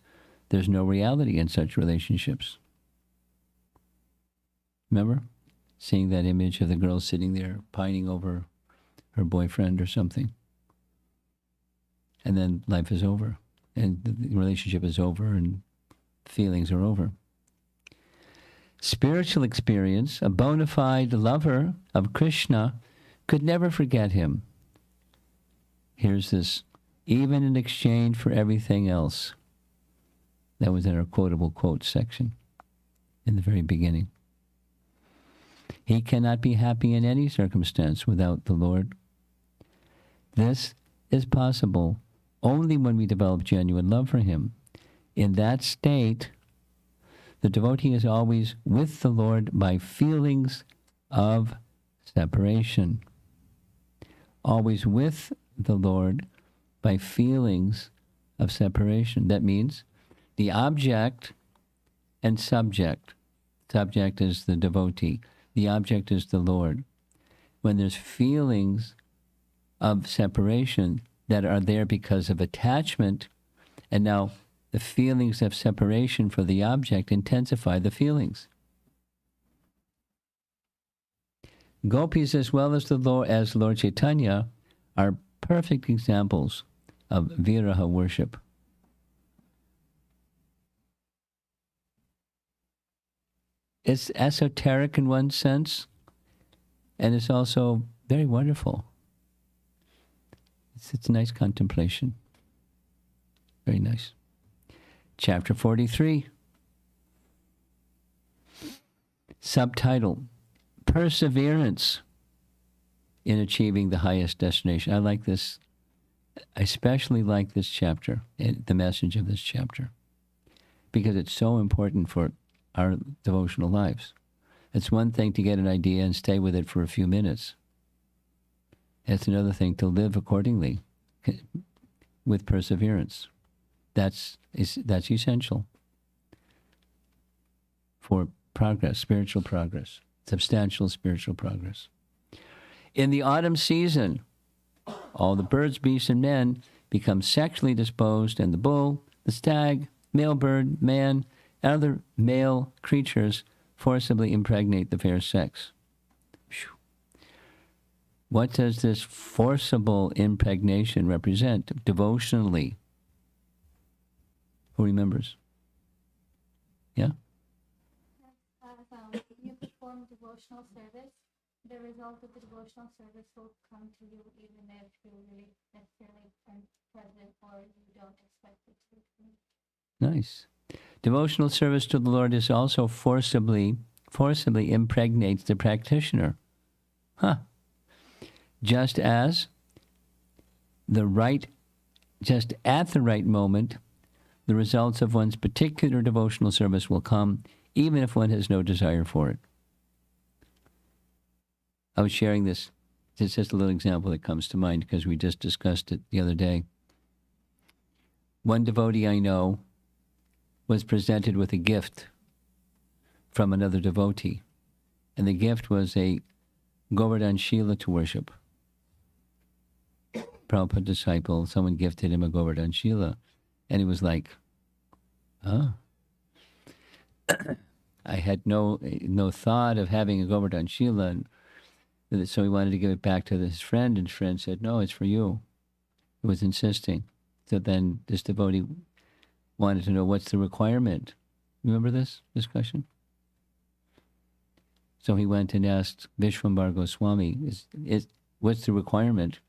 there's no reality in such relationships. Remember? Seeing that image of the girl sitting there pining over her boyfriend or something. And then life is over. And the relationship is over and feelings are over. Spiritual experience, a bona fide lover of Krishna could never forget him. Here's this, even in exchange for everything else. That was in our quotable quotes section in the very beginning. He cannot be happy in any circumstance without the Lord. This is possible only when we develop genuine love for him. In that state, the devotee is always with the Lord by feelings of separation. Always with the Lord by feelings of separation. That means the object and subject. Subject is the devotee. The object is the Lord. When there's feelings of separation that are there because of attachment, and now the feelings of separation for the object intensify the feelings. Gopis, as well as Lord Chaitanya, are perfect examples of viraha worship. It's esoteric in one sense, and it's also very wonderful. It's a nice contemplation. Very nice. Chapter 43. Subtitle, Perseverance in Achieving the Highest Destination. I like this. I especially like this chapter, the message of this chapter, because it's so important for our devotional lives. It's one thing to get an idea and stay with it for a few minutes. It's another thing to live accordingly with perseverance. That's essential for progress, spiritual progress, substantial spiritual progress. In the autumn season, all the birds, beasts, and men become sexually disposed, and the bull, the stag, male bird, man, and other male creatures forcibly impregnate the fair sex. What does this forcible impregnation represent devotionally? Who remembers? Yeah? You perform devotional service the result of the devotional service will come to you even if you really necessarily aren't present or you don't expect it to come. Nice. Devotional service to the Lord is also forcibly impregnates the practitioner. Huh. Just at the right moment, the results of one's particular devotional service will come, even if one has no desire for it. I was sharing this. It's just a little example that comes to mind because we just discussed it the other day. One devotee I know was presented with a gift from another devotee, and the gift was a Govardhan Shila to worship. Prabhupada disciple, someone gifted him a Govardhan Shila, and he was like, "Huh." I had no thought of having a Govardhan Shila, and so he wanted to give it back to his friend, and his friend said, "No, it's for you." He was insisting. So then this devotee wanted to know, what's the requirement? Remember this discussion? So he went and asked Vishwambar Goswami, what's the requirement?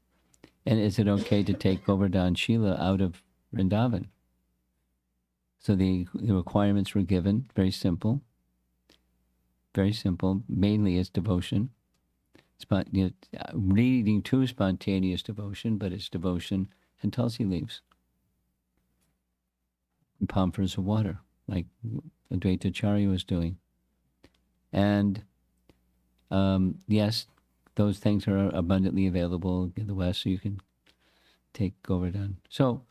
And is it okay to take Govardhan Shila out of Vrindavan? So the requirements were given, very simple, mainly it's devotion. Leading to spontaneous devotion, but it's devotion and tulsi leaves. And palmfers of water, like Advaita Acharya was doing. And yes, those things are abundantly available in the West, so you can take Govardhan. So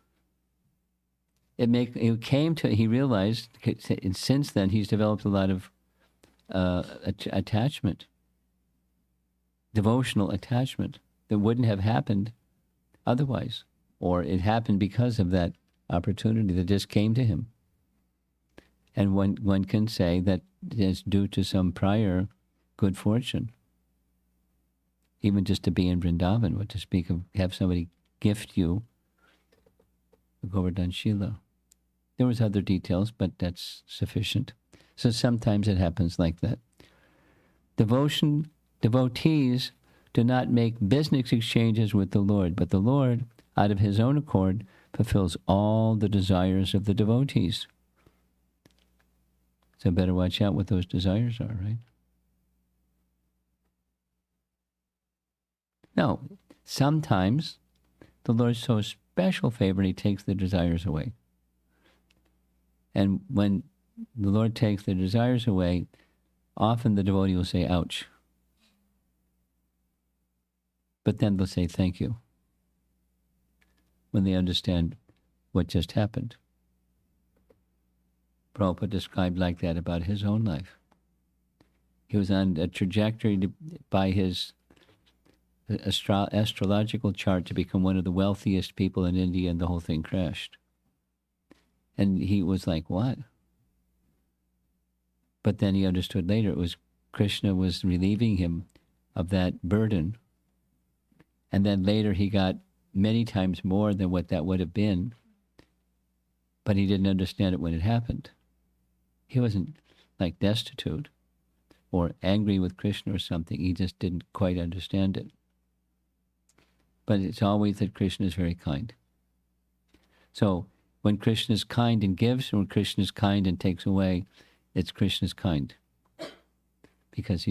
he realized, and since then he's developed a lot of attachment, devotional attachment that wouldn't have happened otherwise, or it happened because of that opportunity that just came to him. And one can say that it's due to some prior good fortune. Even just to be in Vrindavan, what to speak of have somebody gift you the Govardhan Shila. There was other details, but that's sufficient. So sometimes it happens like that. Devotees do not make business exchanges with the Lord, but the Lord, out of his own accord, fulfills all the desires of the devotees. So better watch out what those desires are, right? Now, sometimes the Lord shows special favor and he takes the desires away. And when the Lord takes the desires away, often the devotee will say, ouch. But then they'll say, thank you, when they understand what just happened. Prabhupada described like that about his own life. He was on a trajectory by his astrological chart to become one of the wealthiest people in India, and the whole thing crashed. And he was like, what? But then he understood later it was Krishna was relieving him of that burden. And then later he got many times more than what that would have been, but he didn't understand it when it happened. He wasn't like destitute or angry with Krishna or something. He just didn't quite understand it. But it's always that Krishna is very kind. So when Krishna is kind and gives, or when Krishna is kind and takes away, it's Krishna's kind. Because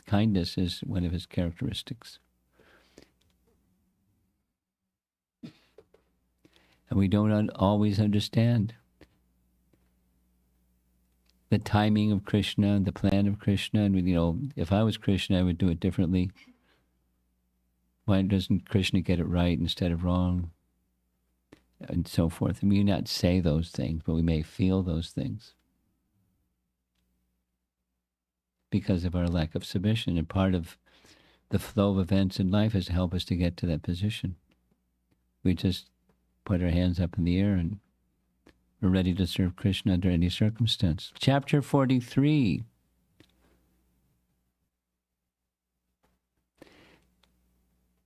kindness is one of his characteristics. And we don't always understand the timing of Krishna, the plan of Krishna. And, if I was Krishna, I would do it differently. Why doesn't Krishna get it right instead of wrong? And so forth. And we may not say those things, but we may feel those things because of our lack of submission. And part of the flow of events in life is to help us to get to that position. We just put our hands up in the air and we're ready to serve Krishna under any circumstance. Chapter 43.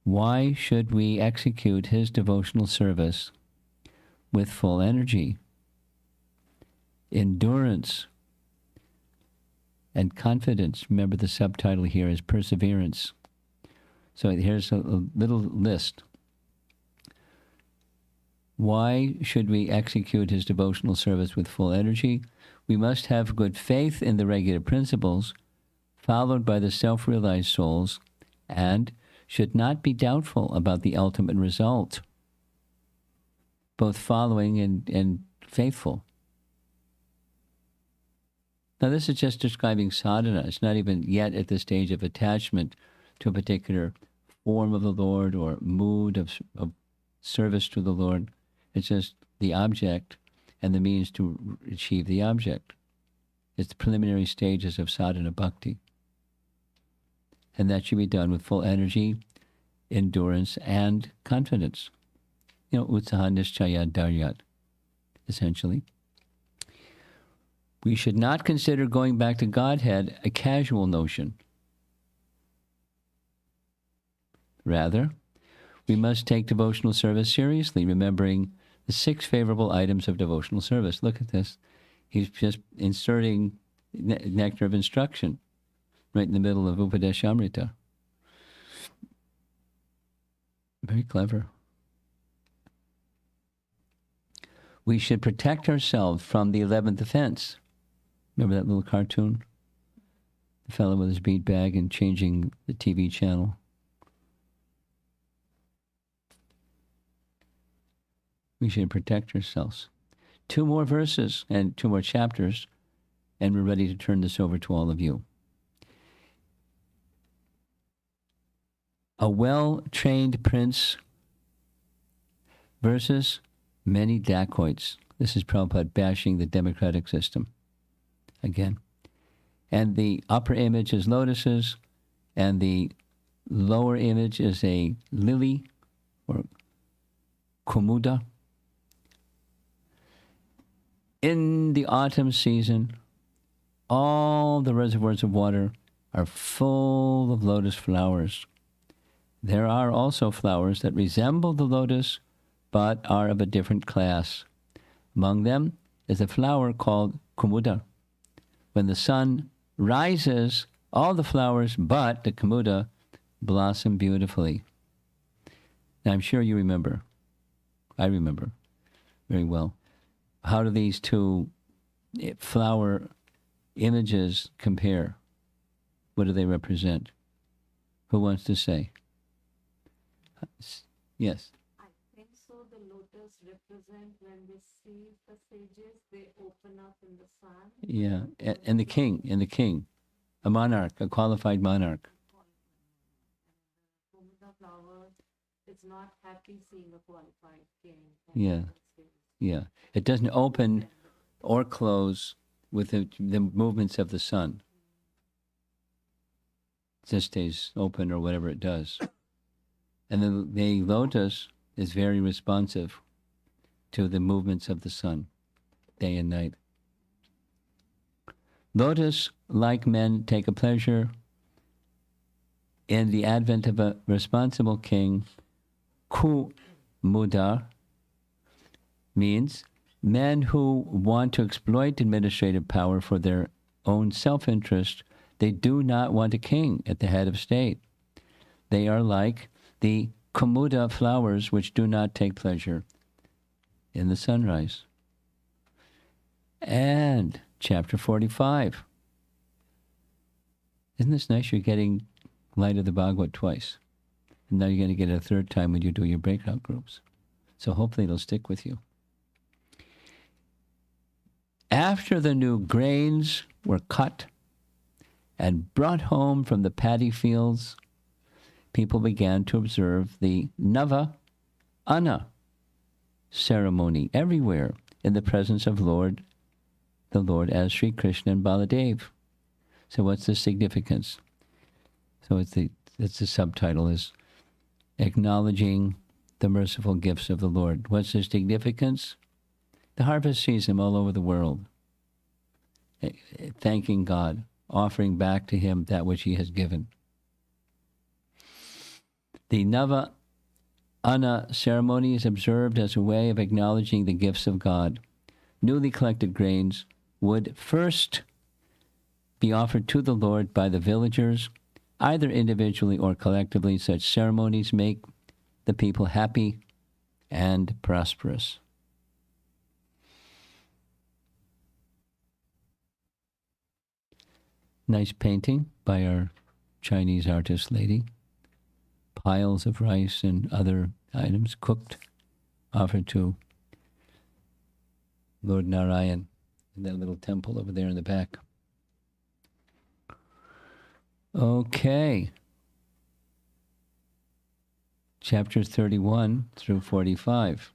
Why should we execute his devotional service with full energy? Endurance and confidence. Remember, the subtitle here is perseverance. So here's a little list. Why should we execute his devotional service with full energy? We must have good faith in the regular principles, followed by the self-realized souls, and should not be doubtful about the ultimate result, both following and faithful. Now, this is just describing sadhana. It's not even yet at the stage of attachment to a particular form of the Lord or mood of service to the Lord. It's just the object and the means to achieve the object. It's the preliminary stages of sadhana bhakti. And that should be done with full energy, endurance, and confidence. Utsaha nischaya daryat, essentially. We should not consider going back to Godhead a casual notion. Rather, we must take devotional service seriously, remembering the 6 favorable items of devotional service. Look at this. He's just inserting nectar of instruction right in the middle of Upadeshamrita. Very clever. We should protect ourselves from the 11th offense. Remember that little cartoon? The fellow with his bead bag and changing the TV channel. We should protect ourselves. 2 more verses and 2 more chapters, and we're ready to turn this over to all of you. A well-trained prince versus many dacoits. This is Prabhupada bashing the democratic system. Again. And the upper image is lotuses, and the lower image is a lily, or kumuda. In the autumn season, all the reservoirs of water are full of lotus flowers. There are also flowers that resemble the lotus, but are of a different class. Among them is a flower called kumuda. When the sun rises, all the flowers but the kumuda blossom beautifully. Now, I'm sure you remember. I remember very well. How do these 2 flower images compare? What do they represent? Who wants to say? Yes. I think so. The lotus represent when they see the sages, they open up in the sun. Yeah, and the king, a monarch, a qualified monarch. The flower is not happy seeing a qualified king. Yeah. It doesn't open or close with the movements of the sun. It just stays open or whatever it does. And the lotus is very responsive to the movements of the sun, day and night. Lotus, like men, take a pleasure in the advent of a responsible king. Kumuda means men who want to exploit administrative power for their own self-interest. They do not want a king at the head of state. They are like the kumuda flowers, which do not take pleasure in the sunrise. And chapter 45. Isn't this nice? You're getting Light of the Bhagavad twice. And now you're going to get it a 3rd time when you do your breakout groups. So hopefully it'll stick with you. After the new grains were cut and brought home from the paddy fields, people began to observe the Nava Anna ceremony everywhere in the presence of the Lord as Sri Krishna and Baladev. So what's the significance? So it's the subtitle is Acknowledging the Merciful Gifts of the Lord. What's the significance? The harvest season all over the world. Thanking God, offering back to Him that which He has given. The Nava Anna ceremony is observed as a way of acknowledging the gifts of God. Newly collected grains would first be offered to the Lord by the villagers, either individually or collectively. Such ceremonies make the people happy and prosperous. Nice painting by our Chinese artist lady. Piles of rice and other items cooked, offered to Lord Narayan in that little temple over there in the back. Okay. Chapters 31 through 45.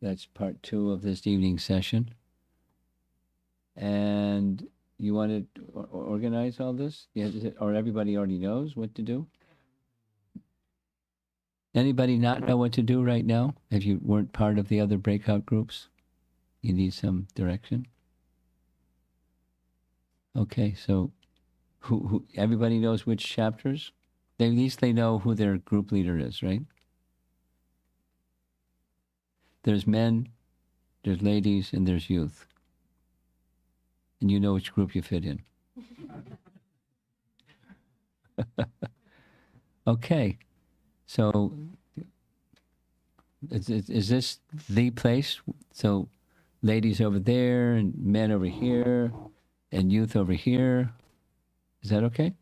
That's part 2 of this evening session. And you want to organize all this? Yeah, or everybody already knows what to do? Anybody not know what to do right now? If you weren't part of the other breakout groups, you need some direction? Okay, so who everybody knows which chapters? At least they know who their group leader is, right? There's men, there's ladies, and there's youth. And you know which group you fit in. Okay, so is this the place? So ladies over there, and men over here, and youth over here. Is that okay?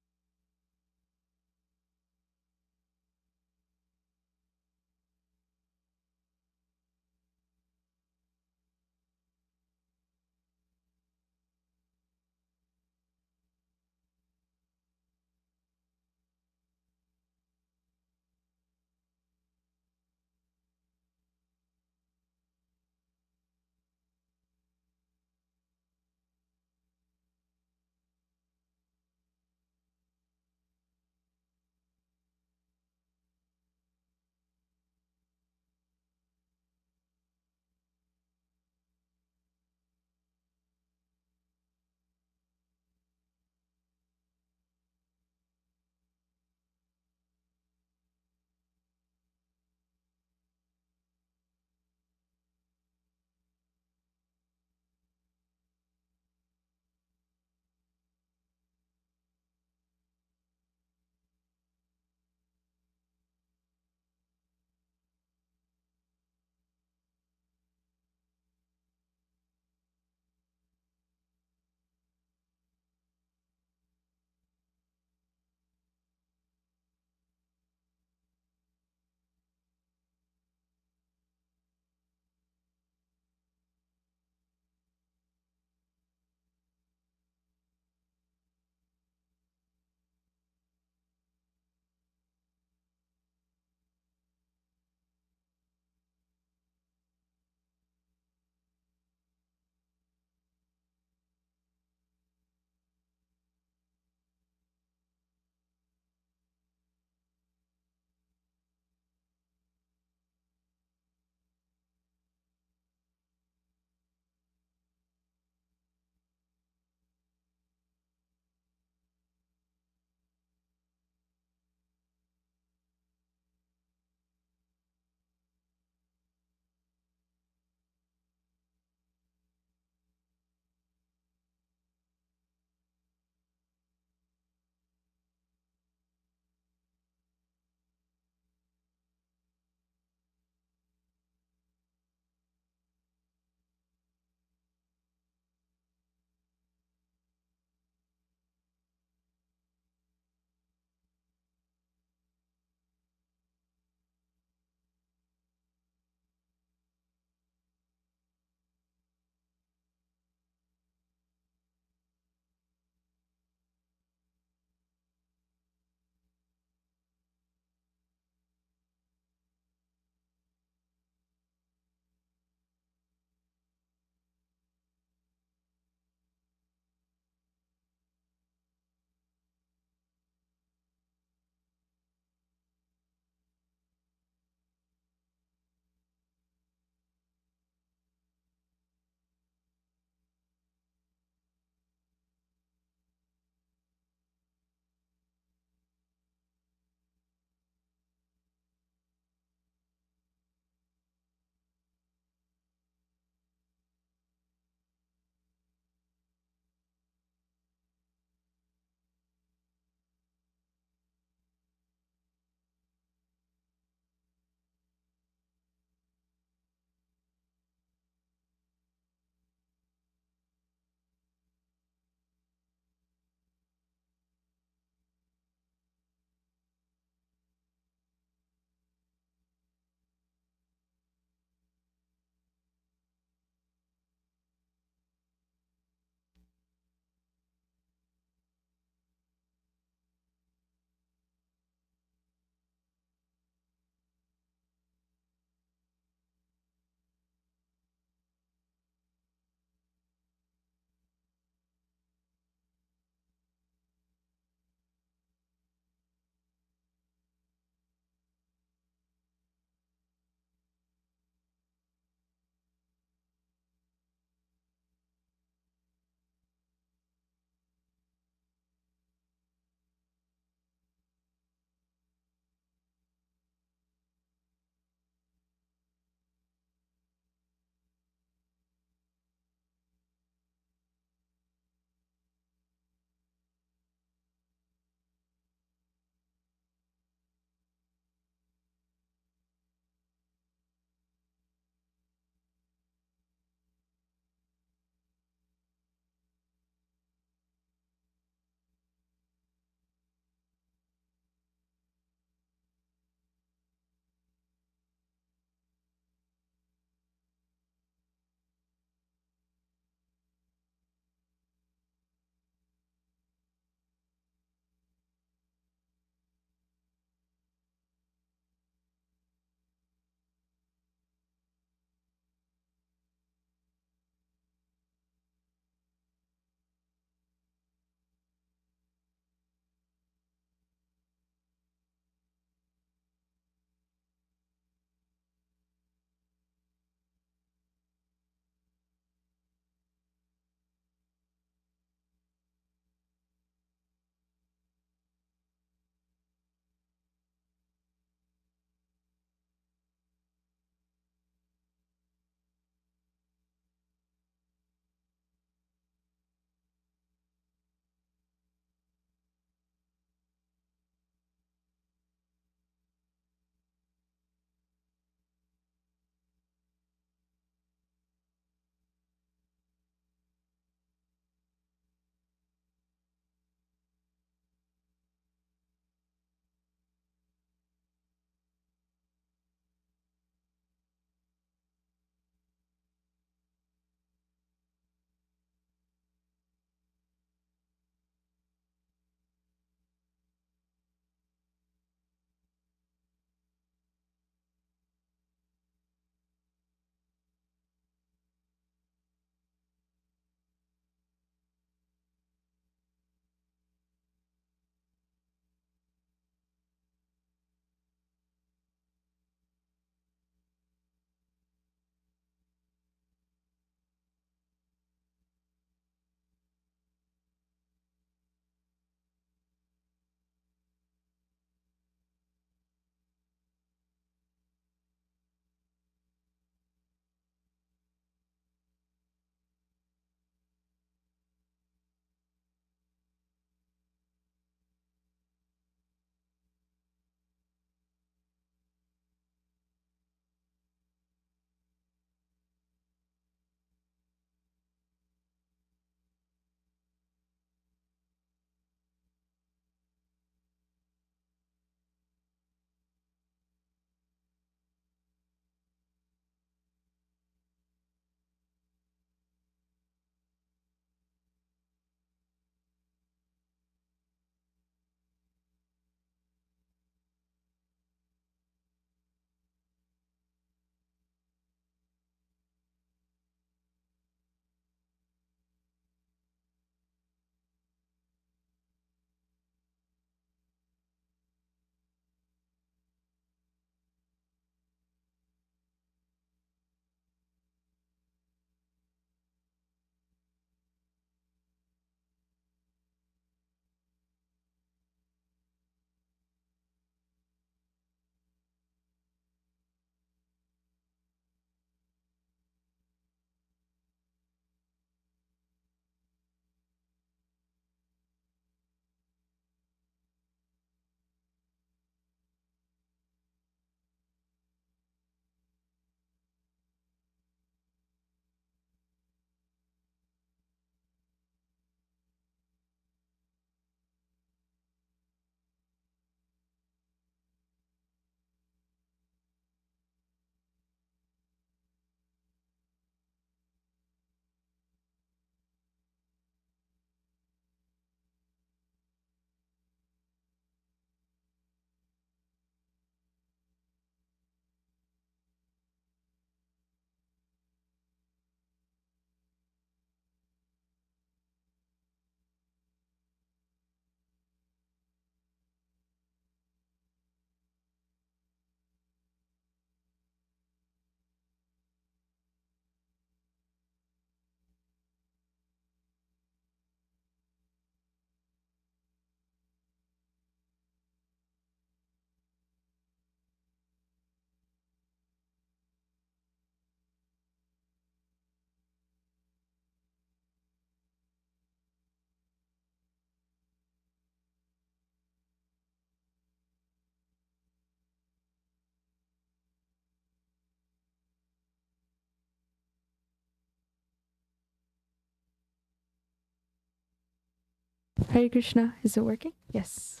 Hare Krishna. Is it working? Yes.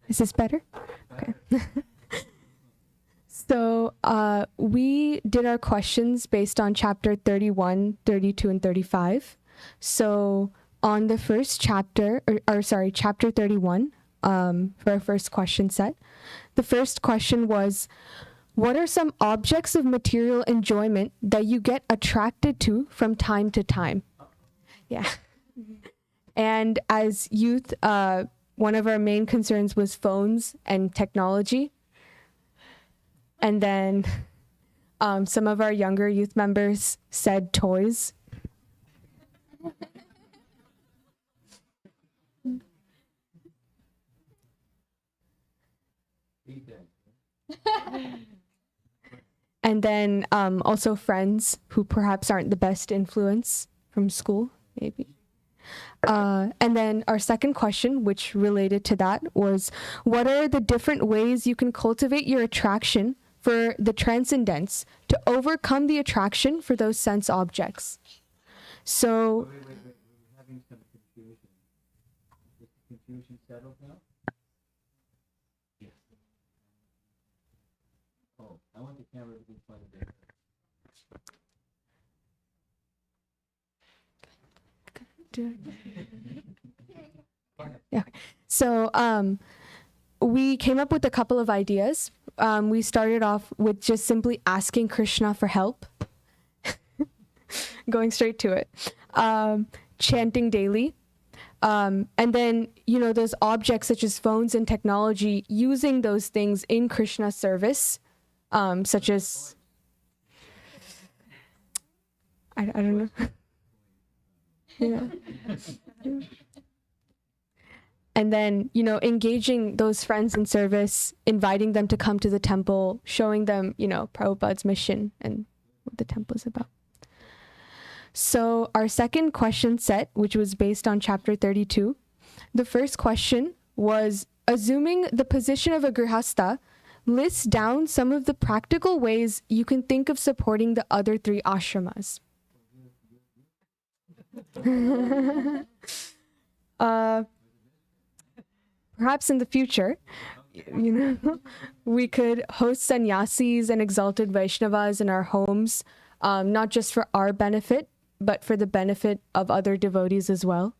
Is this better? Okay. So we did our questions based on chapter 31, 32, and 35. So on the first chapter, chapter 31, for our first question set, the first question was, what are some objects of material enjoyment that you get attracted to from time to time? Yeah. And as youth, one of our main concerns was phones and technology. And then some of our younger youth members said toys. And then also friends who perhaps aren't the best influence from school, maybe. And then our second question, which related to that, was what are the different ways you can cultivate your attraction for the transcendence to overcome the attraction for those sense objects? So... Wait. We're having some confusion. Is the confusion settled now? Yes. Oh, I want the camera to be pointed there. Yeah. So we came up with a couple of ideas. We started off with just simply asking Krishna for help. Going straight to it. Chanting daily. And then, those objects such as phones and technology, using those things in Krishna's service, such as... I don't know. Yeah. And then, engaging those friends in service, inviting them to come to the temple, showing them, Prabhupada's mission and what the temple is about. So our second question set, which was based on chapter 32, the first question was, assuming the position of a grihastha, list down some of the practical ways you can think of supporting the other 3 ashramas. Perhaps in the future, we could host sannyasis and exalted Vaishnavas in our homes, not just for our benefit, but for the benefit of other devotees as well.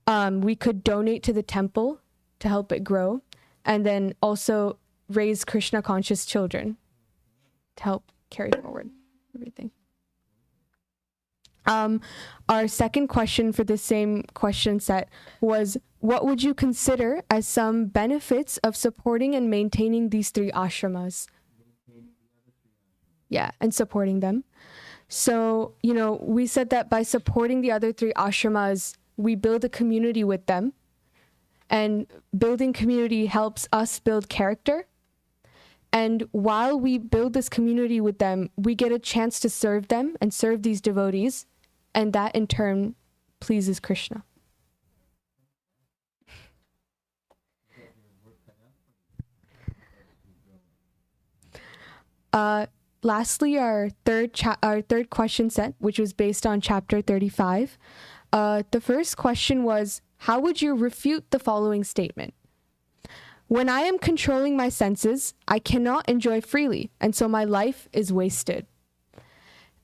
We could donate to the temple to help it grow, and then also raise Krishna conscious children to help carry forward everything. Our second question for the same question set was, what would you consider as some benefits of supporting and maintaining these 3 ashramas? Yeah, and supporting them. So, we said that by supporting the other 3 ashramas, we build a community with them. And building community helps us build character. And while we build this community with them, we get a chance to serve them and serve these devotees. And that in turn pleases Krishna. Lastly, our third question set, which was based on chapter 35. The first question was, how would you refute the following statement? When I am controlling my senses, I cannot enjoy freely, and so my life is wasted.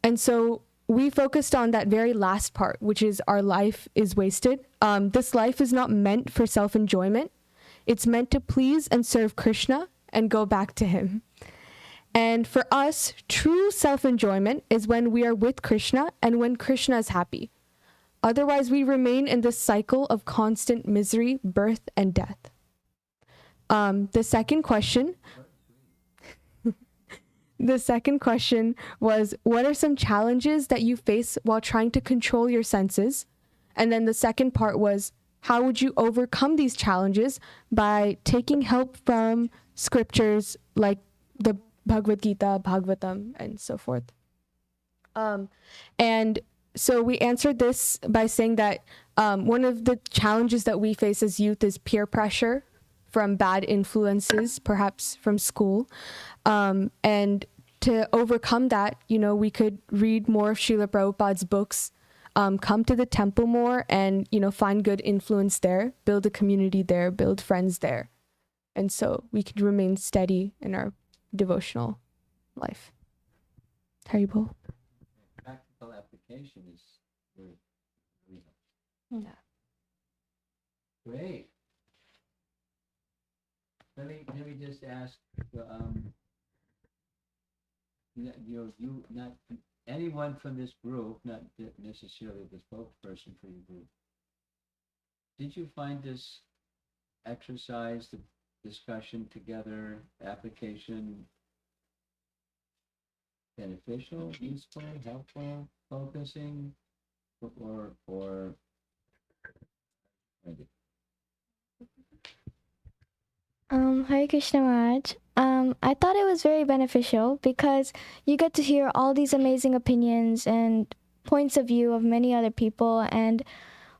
And so we focused on that very last part, which is our life is wasted. This life is not meant for self-enjoyment. It's meant to please and serve Krishna and go back to him. And for us, true self-enjoyment is when we are with Krishna and when Krishna is happy. Otherwise, we remain in this cycle of constant misery, birth, and death. The second question was, what are some challenges that you face while trying to control your senses? And then the second part was, how would you overcome these challenges by taking help from scriptures like the Bhagavad Gita, Bhagavatam, and so forth? And so we answered this by saying that one of the challenges that we face as youth is peer pressure from bad influences, perhaps from school. And to overcome that, we could read more of Srila Prabhupada's books, come to the temple more and, find good influence there, build a community there, build friends there. And so we can remain steady in our devotional life. Haribo. Practical application is very real. Yeah. Great. Let me just ask, not anyone from this group, not necessarily the spokesperson for your group. Did you find this exercise, the discussion together, application beneficial, useful, helpful, focusing, or Hare Krishna Maharaj. I thought it was very beneficial because you get to hear all these amazing opinions and points of view of many other people, and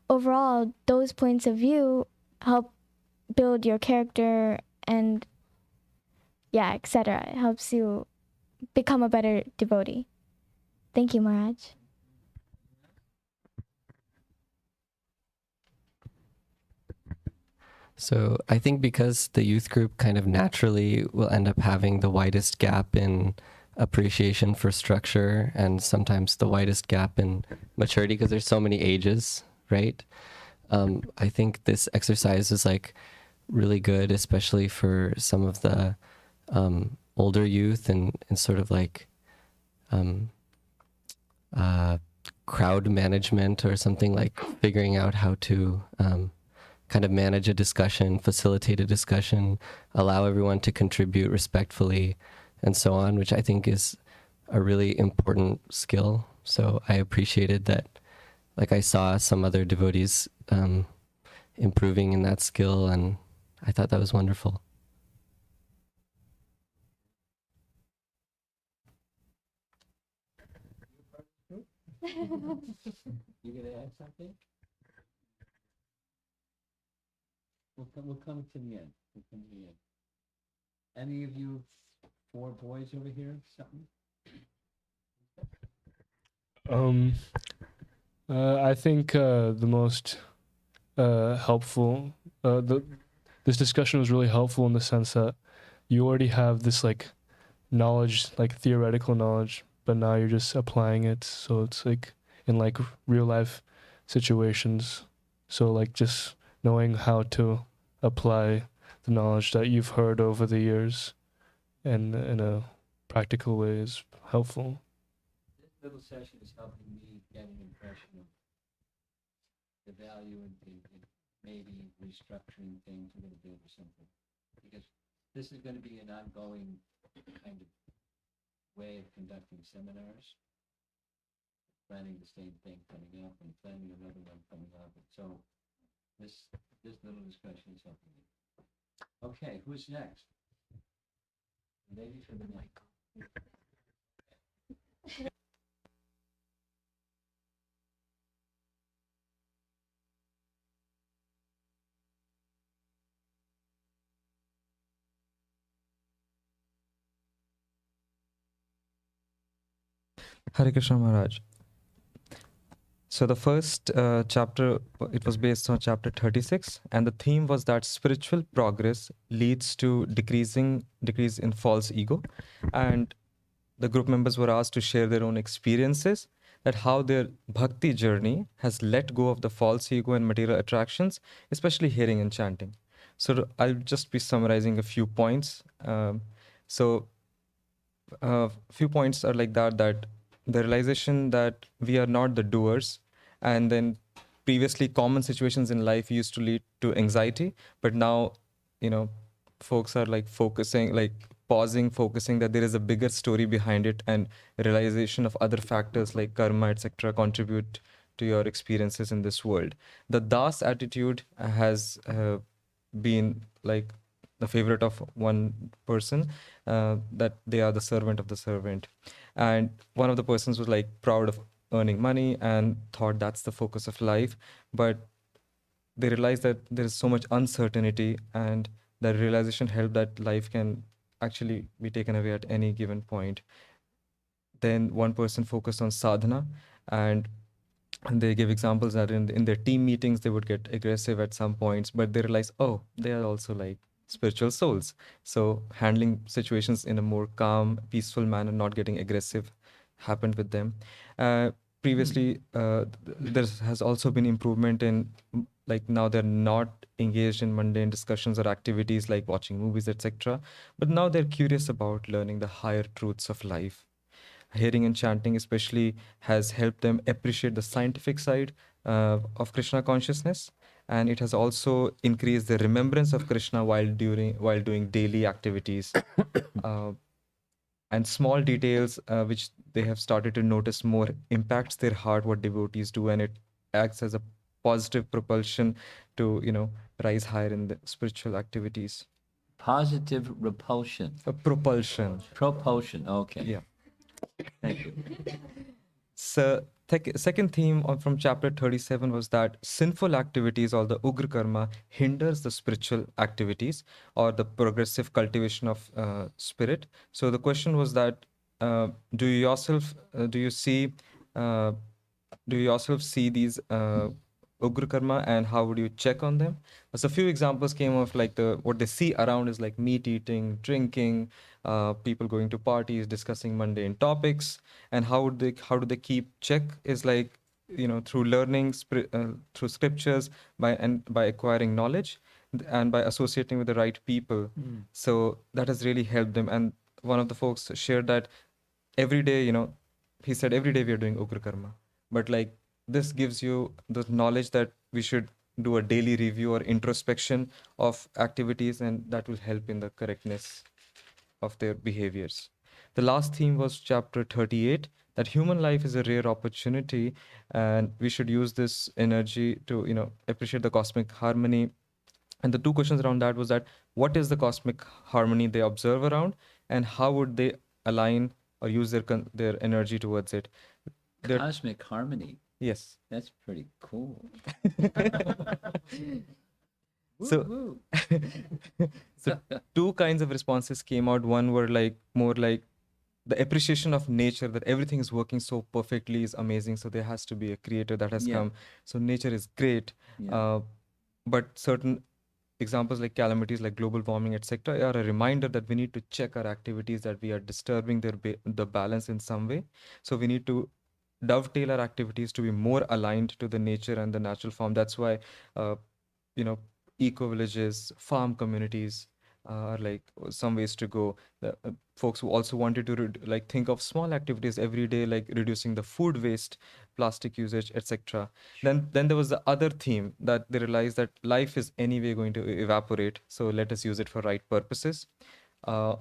overall, those points of view help build your character and etc. It helps you become a better devotee. Thank you, Maharaj. So I think because the youth group kind of naturally will end up having the widest gap in appreciation for structure and sometimes the widest gap in maturity because there's so many ages, right? I think this exercise is like really good, especially for some of the older youth and sort of like crowd management or something, like figuring out how to kind of manage a discussion, facilitate a discussion, allow everyone to contribute respectfully, and so on, which I think is a really important skill. So I appreciated that, like I saw some other devotees improving in that skill, and I thought that was wonderful. you gonna add something? We'll come to the end. Any of you 4 boys over here, something? I think the most helpful, this discussion was really helpful in the sense that you already have this like knowledge, like theoretical knowledge, but now you're just applying it. So it's like in like real life situations. So like just knowing how to apply the knowledge that you've heard over the years and in a practical way is helpful. This little session is helping me get an impression of the value in maybe restructuring things a little bit or something. Because this is going to be an ongoing kind of way of conducting seminars. Planning the same thing coming up and planning another one coming up. And so this little discussion is helping me. Okay, who's next? Lady for the mic. Hare Krishna Maharaj. So the first chapter, it was based on chapter 36, and the theme was that spiritual progress leads to decrease in false ego, and the group members were asked to share their own experiences, that how their bhakti journey has let go of the false ego and material attractions, especially hearing and chanting. So I'll just be summarizing a few points. Few points are like that the realization that we are not the doers, and then previously common situations in life used to lead to anxiety, but now folks are like pausing, focusing that there is a bigger story behind it, and realization of other factors like karma, etc., contribute to your experiences in this world. The das attitude has been like the favorite of one person, that they are the servant of the servant. And one of the persons was like proud of earning money and thought that's the focus of life, but they realized that there is so much uncertainty, and that realization helped that life can actually be taken away at any given point. Then one person focused on sadhana, and And they give examples that in their team meetings they would get aggressive at some points, but they realize, oh, they are also like spiritual souls. So handling situations in a more calm, peaceful manner, not getting aggressive, happened with them. Previously, there has also been improvement in like now they're not engaged in mundane discussions or activities like watching movies, etc. But now they're curious about learning the higher truths of life. Hearing and chanting especially has helped them appreciate the scientific side of Krishna consciousness, and it has also increased the remembrance of Krishna while doing daily activities. uh, and small details which they have started to notice more impacts their heart, what devotees do, and it acts as a positive propulsion to rise higher in the spiritual activities. Positive repulsion. Propulsion. Propulsion. Okay. Yeah. Thank you. So, second theme from chapter 37 was that sinful activities or the ugra karma hinders the spiritual activities or the progressive cultivation of spirit. So the question was that do you yourself uh, do you yourself see these ugra karma, and how would you check on them? So a few examples came of like what they see around is like meat eating, drinking, people going to parties, discussing mundane topics. And how do they keep check is like through learning through scriptures, by acquiring knowledge, and by associating with the right people. So that has really helped them. And one of the folks shared that every day, he said every day we are doing ugra karma, but like this gives you the knowledge that we should do a daily review or introspection of activities, and that will help in the correctness of their behaviors. The last theme was chapter 38, that human life is a rare opportunity, and we should use this energy to appreciate the cosmic harmony. And the two questions around that was that what is the cosmic harmony they observe around, and how would they align or use their energy towards it? Cosmic harmony. Yes. That's pretty cool. So, so two kinds of responses came out. One were like more like the appreciation of nature, that everything is working so perfectly is amazing. So there has to be a creator that has come. So nature is great. Yeah. But certain examples like calamities like global warming, etc., are a reminder that we need to check our activities, that we are disturbing the balance in some way. So we need to dovetail our activities to be more aligned to the nature and the natural form. That's why you know eco villages, farm communities are like some ways to go. The folks who also wanted to like think of small activities every day, like reducing the food waste, plastic usage, etc. Then there was the other theme, that they realized that life is anyway going to evaporate, so let us use it for right purposes. A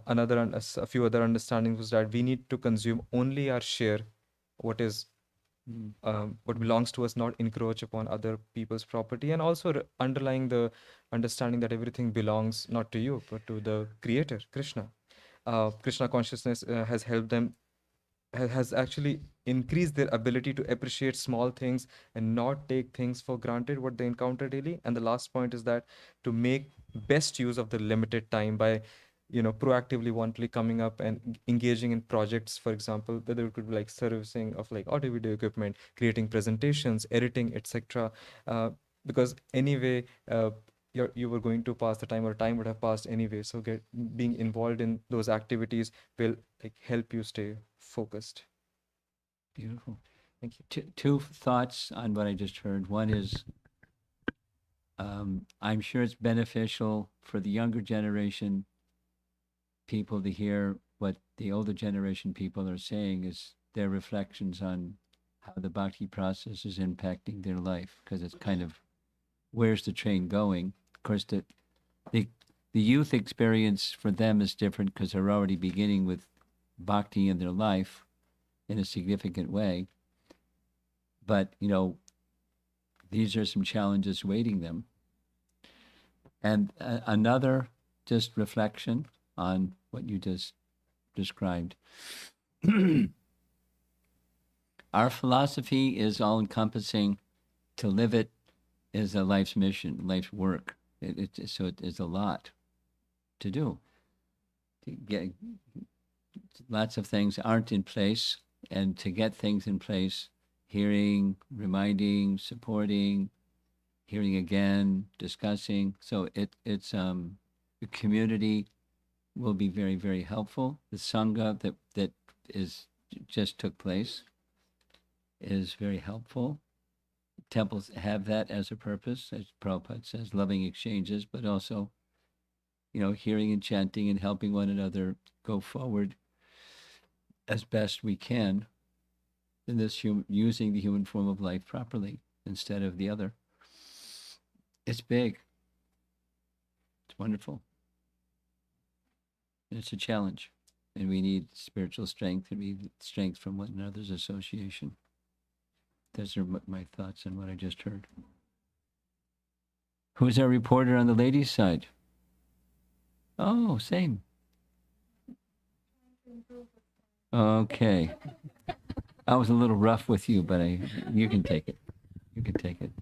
few other understandings was that we need to consume only our share, what is what belongs to us, not encroach upon other people's property, and also underlying the understanding that everything belongs not to you but to the creator, Krishna. Krishna consciousness has helped them, has actually increased their ability to appreciate small things and not take things for granted what they encounter daily. And the last point is that to make best use of the limited time by proactively wantonly coming up and engaging in projects, for example, whether it could be like servicing of like audio video equipment, creating presentations, editing, etc. Because anyway you were going to pass the time, or time would have passed anyway, so being involved in those activities will like help you stay focused. Beautiful. Thank you. Two thoughts on what I just heard. One is I'm sure it's beneficial for the younger generation people to hear what the older generation people are saying, is their reflections on how the bhakti process is impacting their life, because it's kind of where's the train going. Of course, the youth experience for them is different because they're already beginning with bhakti in their life in a significant way. But, these are some challenges waiting them. And another just reflection on what you just described. Our philosophy is all-encompassing. To live it is a life's mission, life's work. So it is a lot to do. Lots of things aren't in place, and to get things in place, hearing, reminding, supporting, hearing again, discussing. So it's the community will be very, very helpful. The sangha that is just took place is very helpful. Temples have that as a purpose, as Prabhupada says, loving exchanges, but also, hearing and chanting and helping one another go forward as best we can in this using the human form of life properly instead of the other. It's big. It's wonderful. And it's a challenge. And we need spiritual strength, and we need strength from one another's association. Those are my thoughts on what I just heard. Who's our reporter on the ladies' side? Oh, same. Okay. I was a little rough with you, but you can take it. You can take it.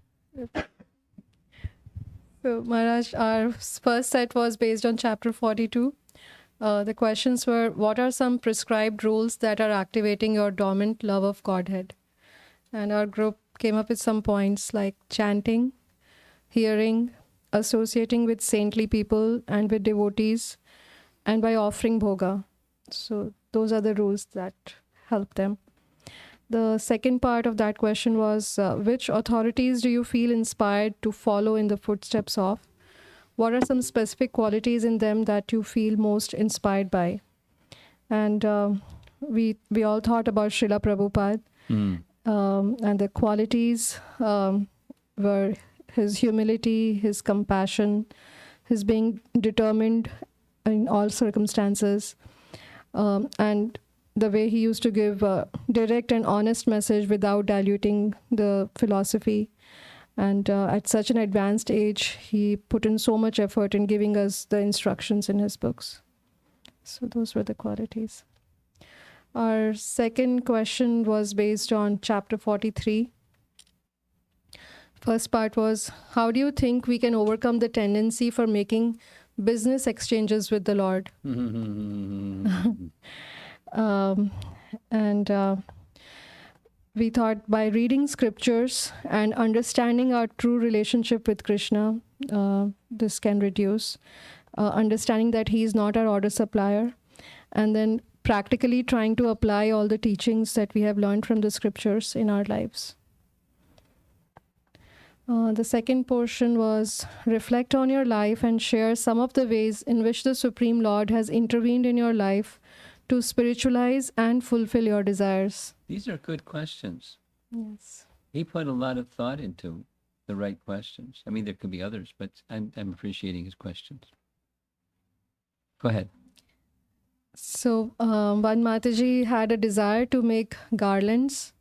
So, Maharaj, our first set was based on chapter 42. The questions were, what are some prescribed rules that are activating your dormant love of Godhead? And our group came up with some points like chanting, hearing, associating with saintly people and with devotees, and by offering bhoga. So those are the rules that help them. The second part of that question was, which authorities do you feel inspired to follow in the footsteps of? What are some specific qualities in them that you feel most inspired by? And we all thought about Srila Prabhupada. And the qualities were his humility, his compassion, his being determined in all circumstances, and the way he used to give a direct and honest message without diluting the philosophy. And at such an advanced age, he put in so much effort in giving us the instructions in his books. So those were the qualities. Our second question was based on chapter 43. First part was, how do you think we can overcome the tendency for making business exchanges with the Lord? We thought by reading scriptures and understanding our true relationship with Krishna, this can reduce. Understanding that he is not our order supplier, and then practically trying to apply all the teachings that we have learned from the scriptures in our lives. The second portion was, reflect on your life and share some of the ways in which the Supreme Lord has intervened in your life to spiritualize and fulfill your desires. These are good questions. Yes. He put a lot of thought into the right questions. I mean, there could be others, but I'm appreciating his questions. Go ahead. So one Mataji had a desire to make garlands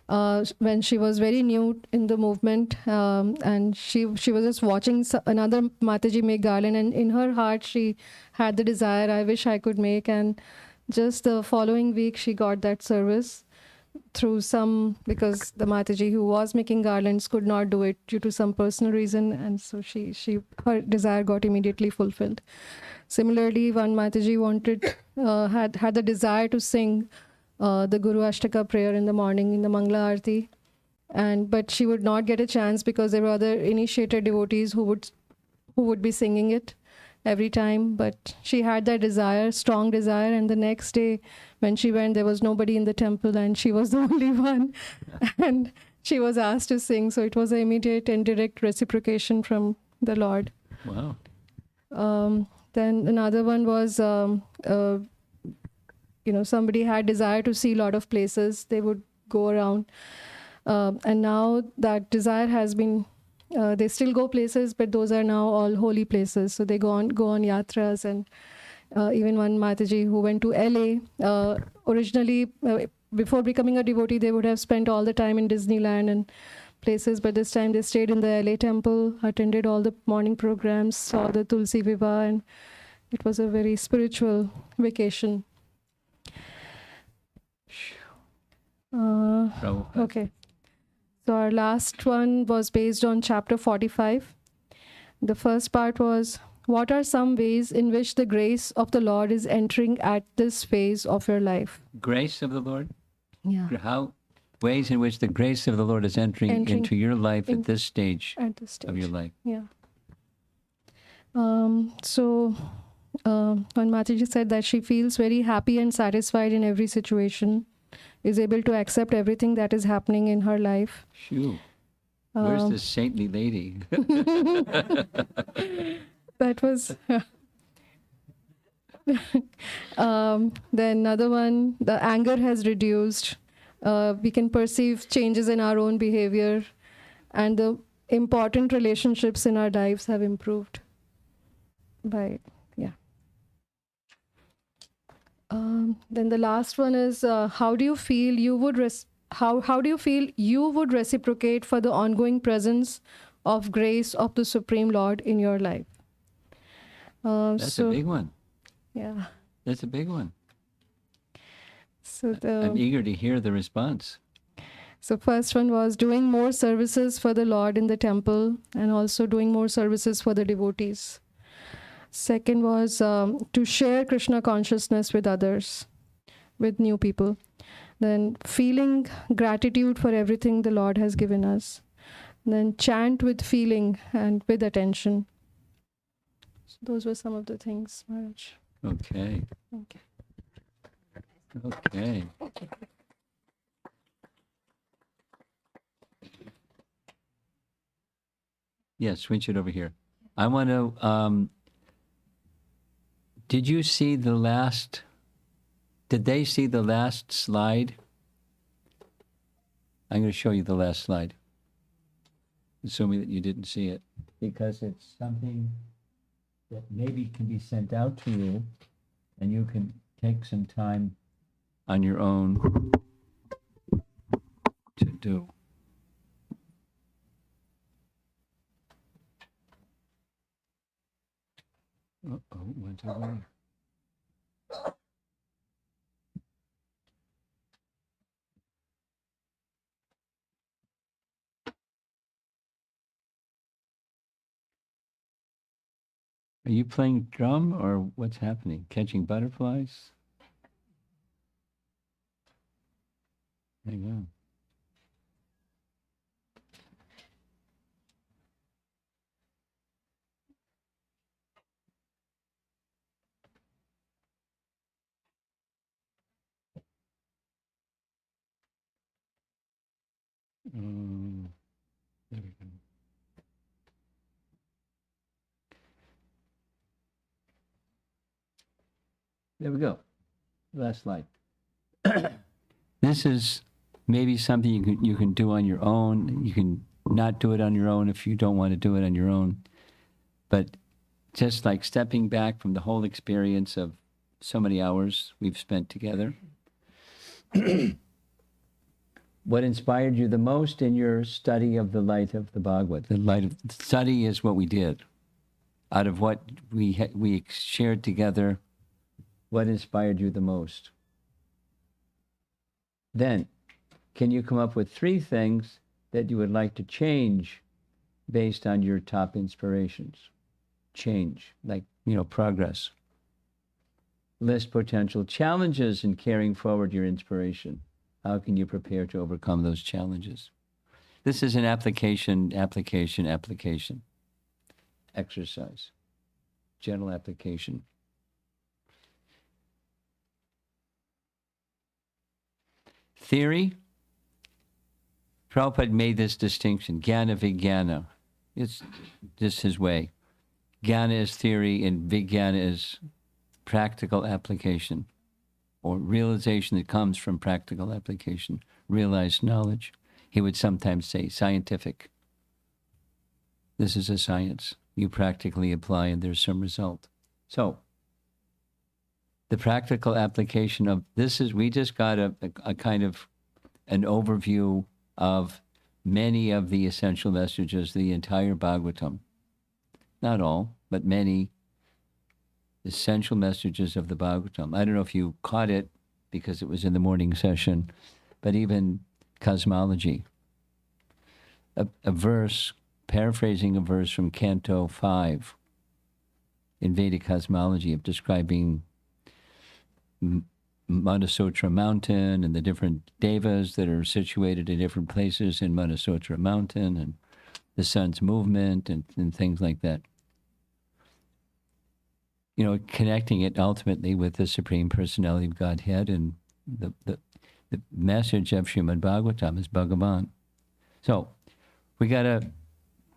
when she was very new in the movement, and she was just watching another Mataji make garland, and in her heart she had the desire, I wish I could make, and just the following week she got that service through because the Mataji who was making garlands could not do it due to some personal reason, and so her desire got immediately fulfilled. Similarly, one Mataji had the desire to sing the Guru Ashtaka prayer in the morning in the Mangala Aarti, but she would not get a chance because there were other initiated devotees who would be singing it every time. But she had that desire, strong desire, and the next day when she went, there was nobody in the temple, and she was the only one, and she was asked to sing. So it was an immediate and direct reciprocation from the Lord. Wow. Then another one was, somebody had desire to see a lot of places. They would go around. And now that desire has been, they still go places, but those are now all holy places. So they go on yatras. And even one Mataji who went to LA, originally, before becoming a devotee, they would have spent all the time in Disneyland and places, but this time they stayed in the LA temple, attended all the morning programs, saw the Tulsi Viva, and it was a very spiritual vacation. Okay. So our last one was based on chapter 45. The first part was, what are some ways in which the grace of the Lord is entering at this phase of your life? Grace of the Lord? Yeah. How? Ways in which the grace of the Lord is entering into your life at this stage at this stage of your life. Yeah. When Mataji said that she feels very happy and satisfied in every situation, is able to accept everything that is happening in her life. Shoo. Where's this saintly lady? That was... then another one, the anger has reduced. We can perceive changes in our own behavior, and the important relationships in our lives have improved. Then the last one is, how do you feel you would how do you feel you would reciprocate for the ongoing presence of grace of the Supreme Lord in your life? That's a big one. Yeah. That's a big one. So I'm eager to hear the response. So first one was doing more services for the Lord in the temple, and also doing more services for the devotees. Second was to share Krishna consciousness with others, with new people. Then feeling gratitude for everything the Lord has given us. Then chant with feeling and with attention. So those were some of the things, Maharaj. Okay. Okay. Yeah, switch it over here. I want to, did they see the last slide? I'm going to show you the last slide, assuming that you didn't see it, because it's something that maybe can be sent out to you, and you can take some time on your own to do. Uh-oh, went away. Are you playing drum or what's happening? Catching butterflies? Hang on. There we go. There we go. Last slide. This is maybe something you can do on your own. You can not do it on your own if you don't want to do it on your own. But just like stepping back from the whole experience of so many hours we've spent together. What inspired you the most in your study of the light of the Bhagavad? The study is what we did. Out of what we shared together, what inspired you the most? Then, can you come up with 3 things that you would like to change based on your top inspirations? Change, like, progress. List potential challenges in carrying forward your inspiration. How can you prepare to overcome those challenges? This is an application exercise. General application. Theory. Prabhupada made this distinction, jnana vijnana. It's just his way. Jnana is theory and vijnana is practical application, or realization that comes from practical application, realized knowledge. He would sometimes say scientific. This is a science. You practically apply and there's some result. So, the practical application of this is, we just got a kind of an overview of many of the essential messages, the entire Bhagavatam. Not all, but many essential messages of the Bhagavatam. I don't know if you caught it because it was in the morning session, but even cosmology. A verse, paraphrasing a verse from Canto 5 in Vedic cosmology of describing Manasotra mountain and the different devas that are situated in different places in Manasotra mountain and the sun's movement and things like that. You know, connecting it ultimately with the Supreme Personality of Godhead, and the message of Srimad Bhagavatam is Bhagavan. So we got a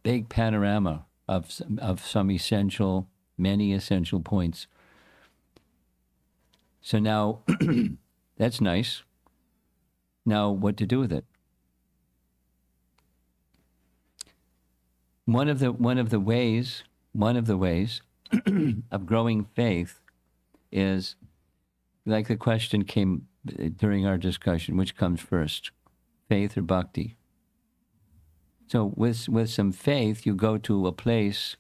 big panorama of some essential, many essential points. So now, that's nice. Now, what to do with it? One of the ways of growing faith is, like the question came during our discussion, which comes first, faith or bhakti? So with some faith, you go to a place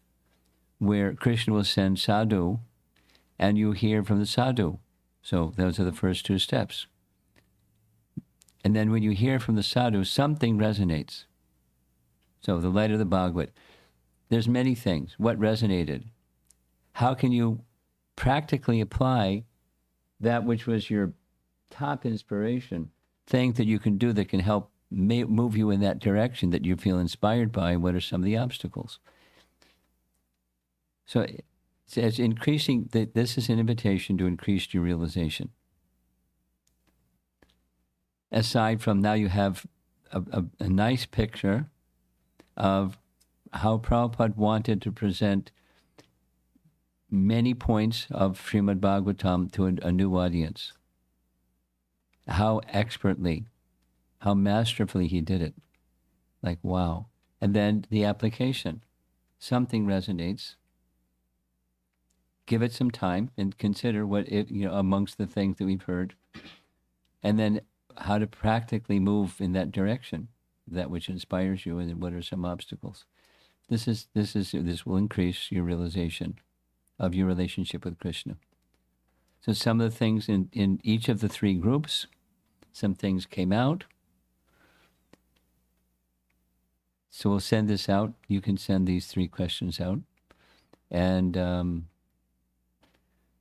where Krishna will send sadhu, and you hear from the sadhu. So those are the first two steps. And then when you hear from the sadhu, something resonates. So the light of the Bhagavad. There's many things. What resonated? How can you practically apply that which was your top inspiration, thing that you can do that can help move you in that direction that you feel inspired by? What are some of the obstacles? So it's increasing, this is an invitation to increase your realization. Aside from now you have a nice picture of how Prabhupada wanted to present many points of Srimad Bhagavatam to a new audience. How expertly, how masterfully he did it. Like, wow. And then the application. Something resonates. Give it some time and consider what it, amongst the things that we've heard. And then how to practically move in that direction, that which inspires you, and what are some obstacles. This will increase your realization of your relationship with Krishna. So some of the things in each of the three groups, some things came out. So we'll send this out. You can send these 3 questions out. And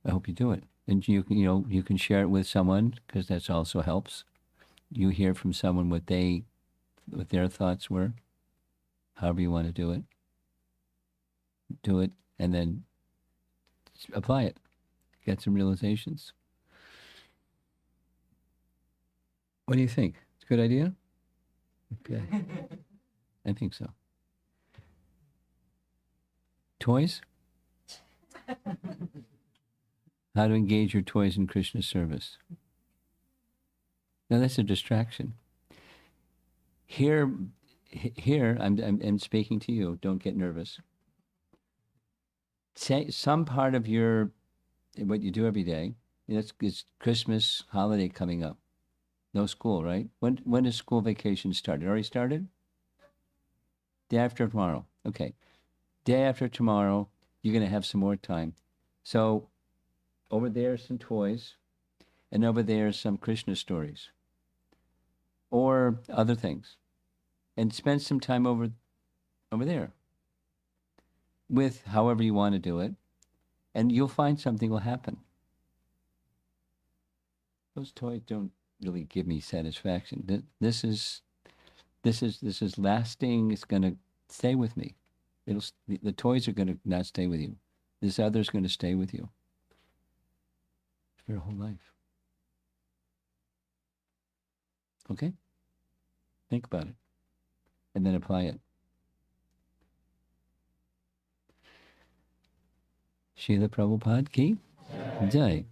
I hope you do it. And you can share it with someone, because that also helps. You hear from someone what their thoughts were, however you want to do it. Do it, and then apply it. Get some realizations. What do you think? It's a good idea? Okay. I think so. Toys? How to engage your toys in Krishna's service. Now that's a distraction. Here, I'm speaking to you. Don't get nervous. Say some part of what you do every day. It's Christmas holiday coming up. No school, right? When does school vacation start? It already started? Day after tomorrow. Okay. Day after tomorrow, you're going to have some more time. So over there are some toys, and over there are some Krishna stories or other things. And spend some time over there with however you want to do it, and you'll find something will happen. Those toys don't really give me satisfaction. This is lasting. It's going to stay with me. The toys are going to not stay with you. This other's going to stay with you for your whole life. Okay? Think about it. And then apply it. Srila Prabhupada ki Jai.